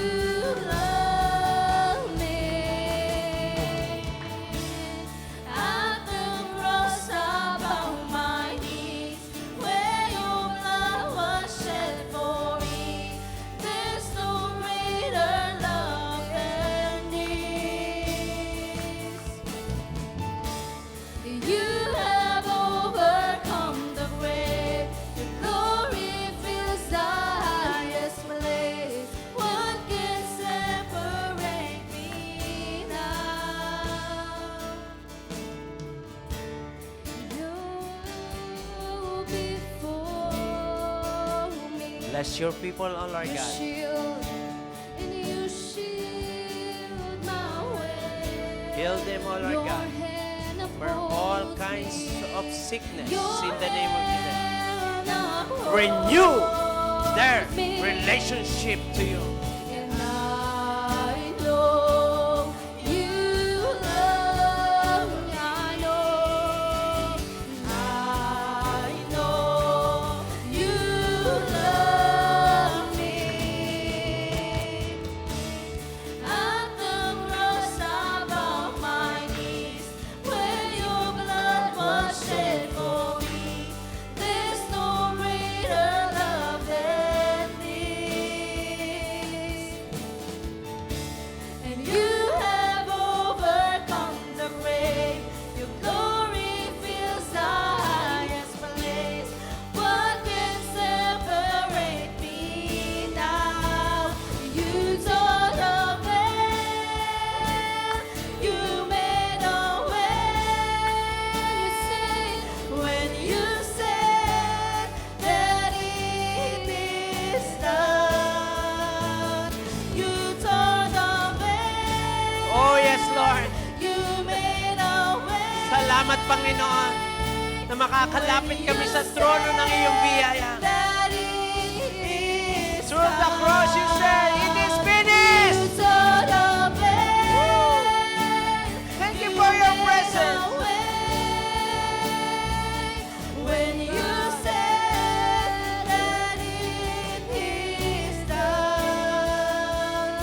love me. At the cross I bow my knees, where your blood was shed for me. There's no greater love than this. You have overcome the grave. Your glory fills the highest place. What can separate me now? You before me. Bless your people, O Lord You God. shield and you shield my way. Heal them, O Lord Your God. hand of for all kinds of sickness in the name of Jesus. Renew their relationship to you. And I know you love me. I know you love me. At the cross I bow my knees, where your blood was shed for me. There's no greater love than this. And you have overcome the grave. Your glory fills the highest place. What can separate me now? You tore the veil. You made a way. When you said that it is done, you tore the veil. Oh yes, Lord. You made a way. Salamat, Panginoon, na makakalapit kami sa trono ng iyong biyaya. That it is Through the cross, you said, it is you finished. tore the veil. Thank you for your presence. When you said that it is done.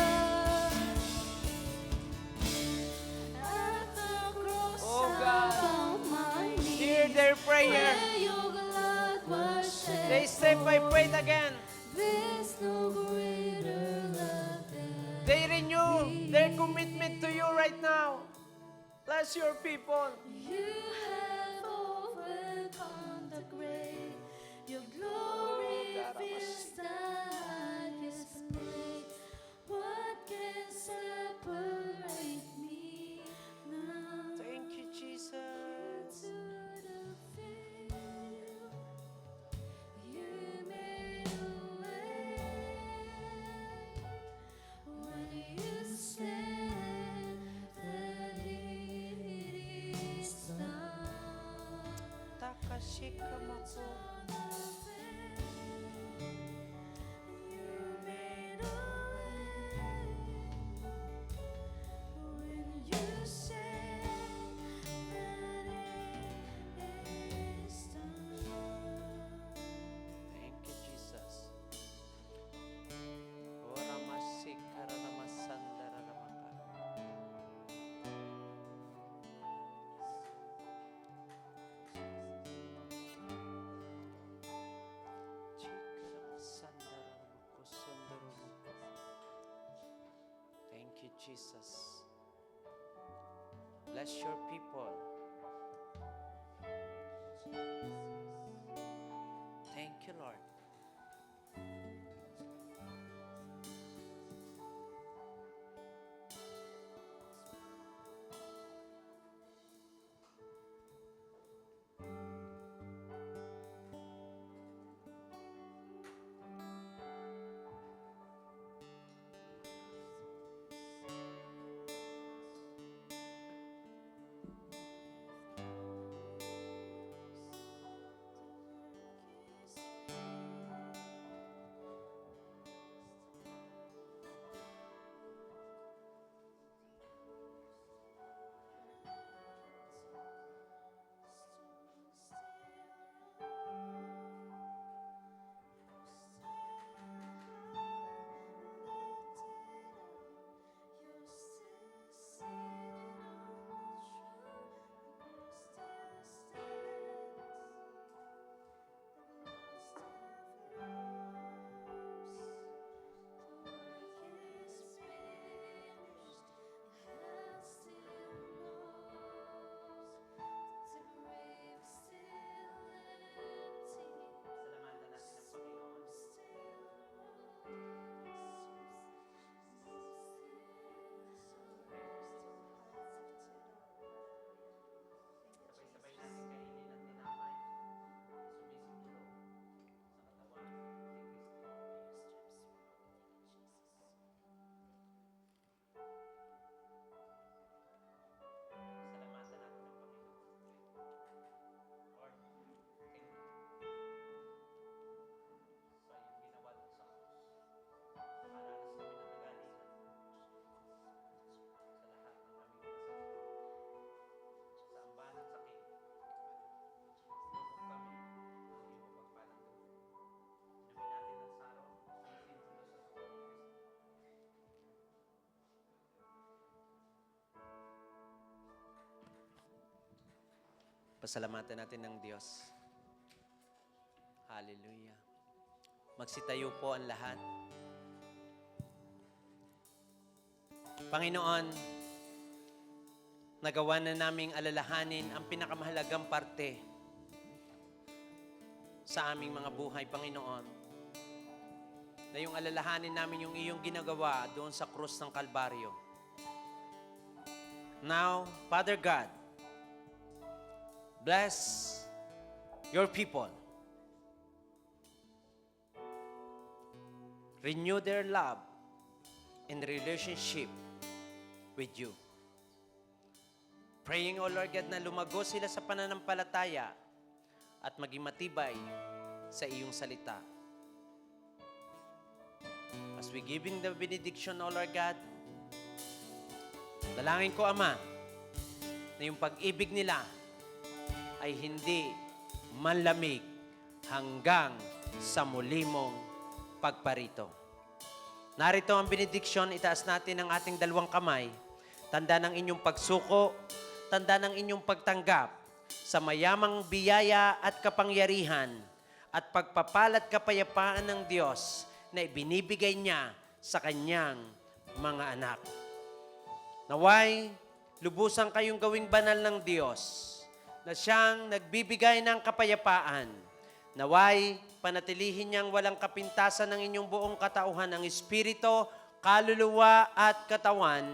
At the cross Oh, I God. found my Hear knees, their prayer. where your blood was shed They say, I for prayed again. There's no greater love than They renew their commitment to you right now. Bless your people. you have overcome the grave. Your glory fills the highest place. What can separate me now? Thank you, Jesus. To the veil, you made a way. When you said that it is done. Takashika mako. You made a way. When you said that it is done. Thank you, Jesus. Ora masikara na masandara na makara. Chikara masandara na makusundaro mako. Thank you, Jesus. Bless your people. Thank you, Lord. Pasalamatan natin ng Diyos. Hallelujah. Magsitayo po ang lahat. Panginoon, nagawa na naming alalahanin ang pinakamahalagang parte sa aming mga buhay, Panginoon. Na yung alalahanin namin yung iyong ginagawa doon sa krus ng Kalbaryo. Now, Father God, bless your people. Renew their love and relationship with you. Praying, O Lord God, na lumago sila sa pananampalataya at maging matibay sa iyong salita. As we giving the benediction, O Lord God, dalangin ko, Ama, na yung pag-ibig nila ay hindi manlamig hanggang sa muli mong pagparito. Narito ang benediksyon, itaas natin ang ating dalawang kamay. Tanda ng inyong pagsuko, tanda ng inyong pagtanggap sa mayamang biyaya at kapangyarihan at pagpapalat kapayapaan ng Diyos na ibinibigay niya sa kanyang mga anak. Naway, lubusan kayong gawing banal ng Diyos na siyang nagbibigay ng kapayapaan. Naway, panatilihin niyang walang kapintasan ng inyong buong katauhan ng espiritu, kaluluwa at katawan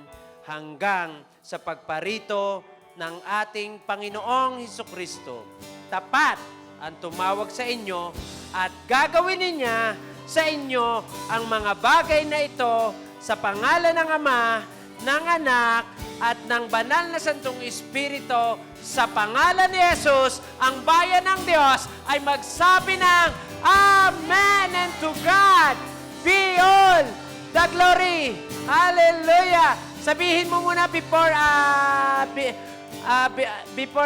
hanggang sa pagparito ng ating Panginoong Hesukristo. Tapat ang tumawag sa inyo at gagawin niya sa inyo ang mga bagay na ito sa pangalan ng Ama, ng Anak, at ng Banal na Santong Espiritu. Sa pangalan ni Jesus, ang bayan ng Diyos ay magsabi ng Amen, and to God be all the glory. Hallelujah! Sabihin mo muna before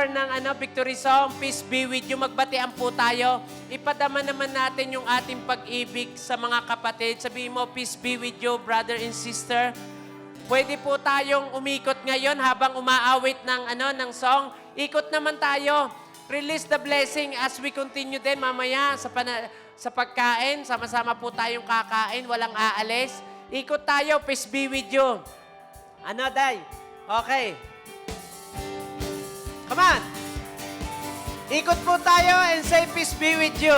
ng victory song, peace be with you. Magbatian po tayo. Ipadama naman natin yung ating pag-ibig sa mga kapatid. Sabihin mo, peace be with you, brother and sister. Pwede po tayong umikot ngayon habang umaawit ng song. Ikot naman tayo. Release the blessing as we continue din mamaya sa pagkain. Sama-sama po tayong kakain, walang aalis. Ikot tayo, peace be with you. Ano, Day? Okay. Come on. Ikot po tayo and say, peace be with you.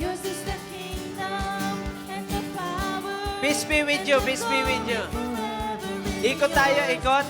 Yours is the kingdom and the power. Peace be with you, peace be with you. Forever. Ikot tayo, ikot.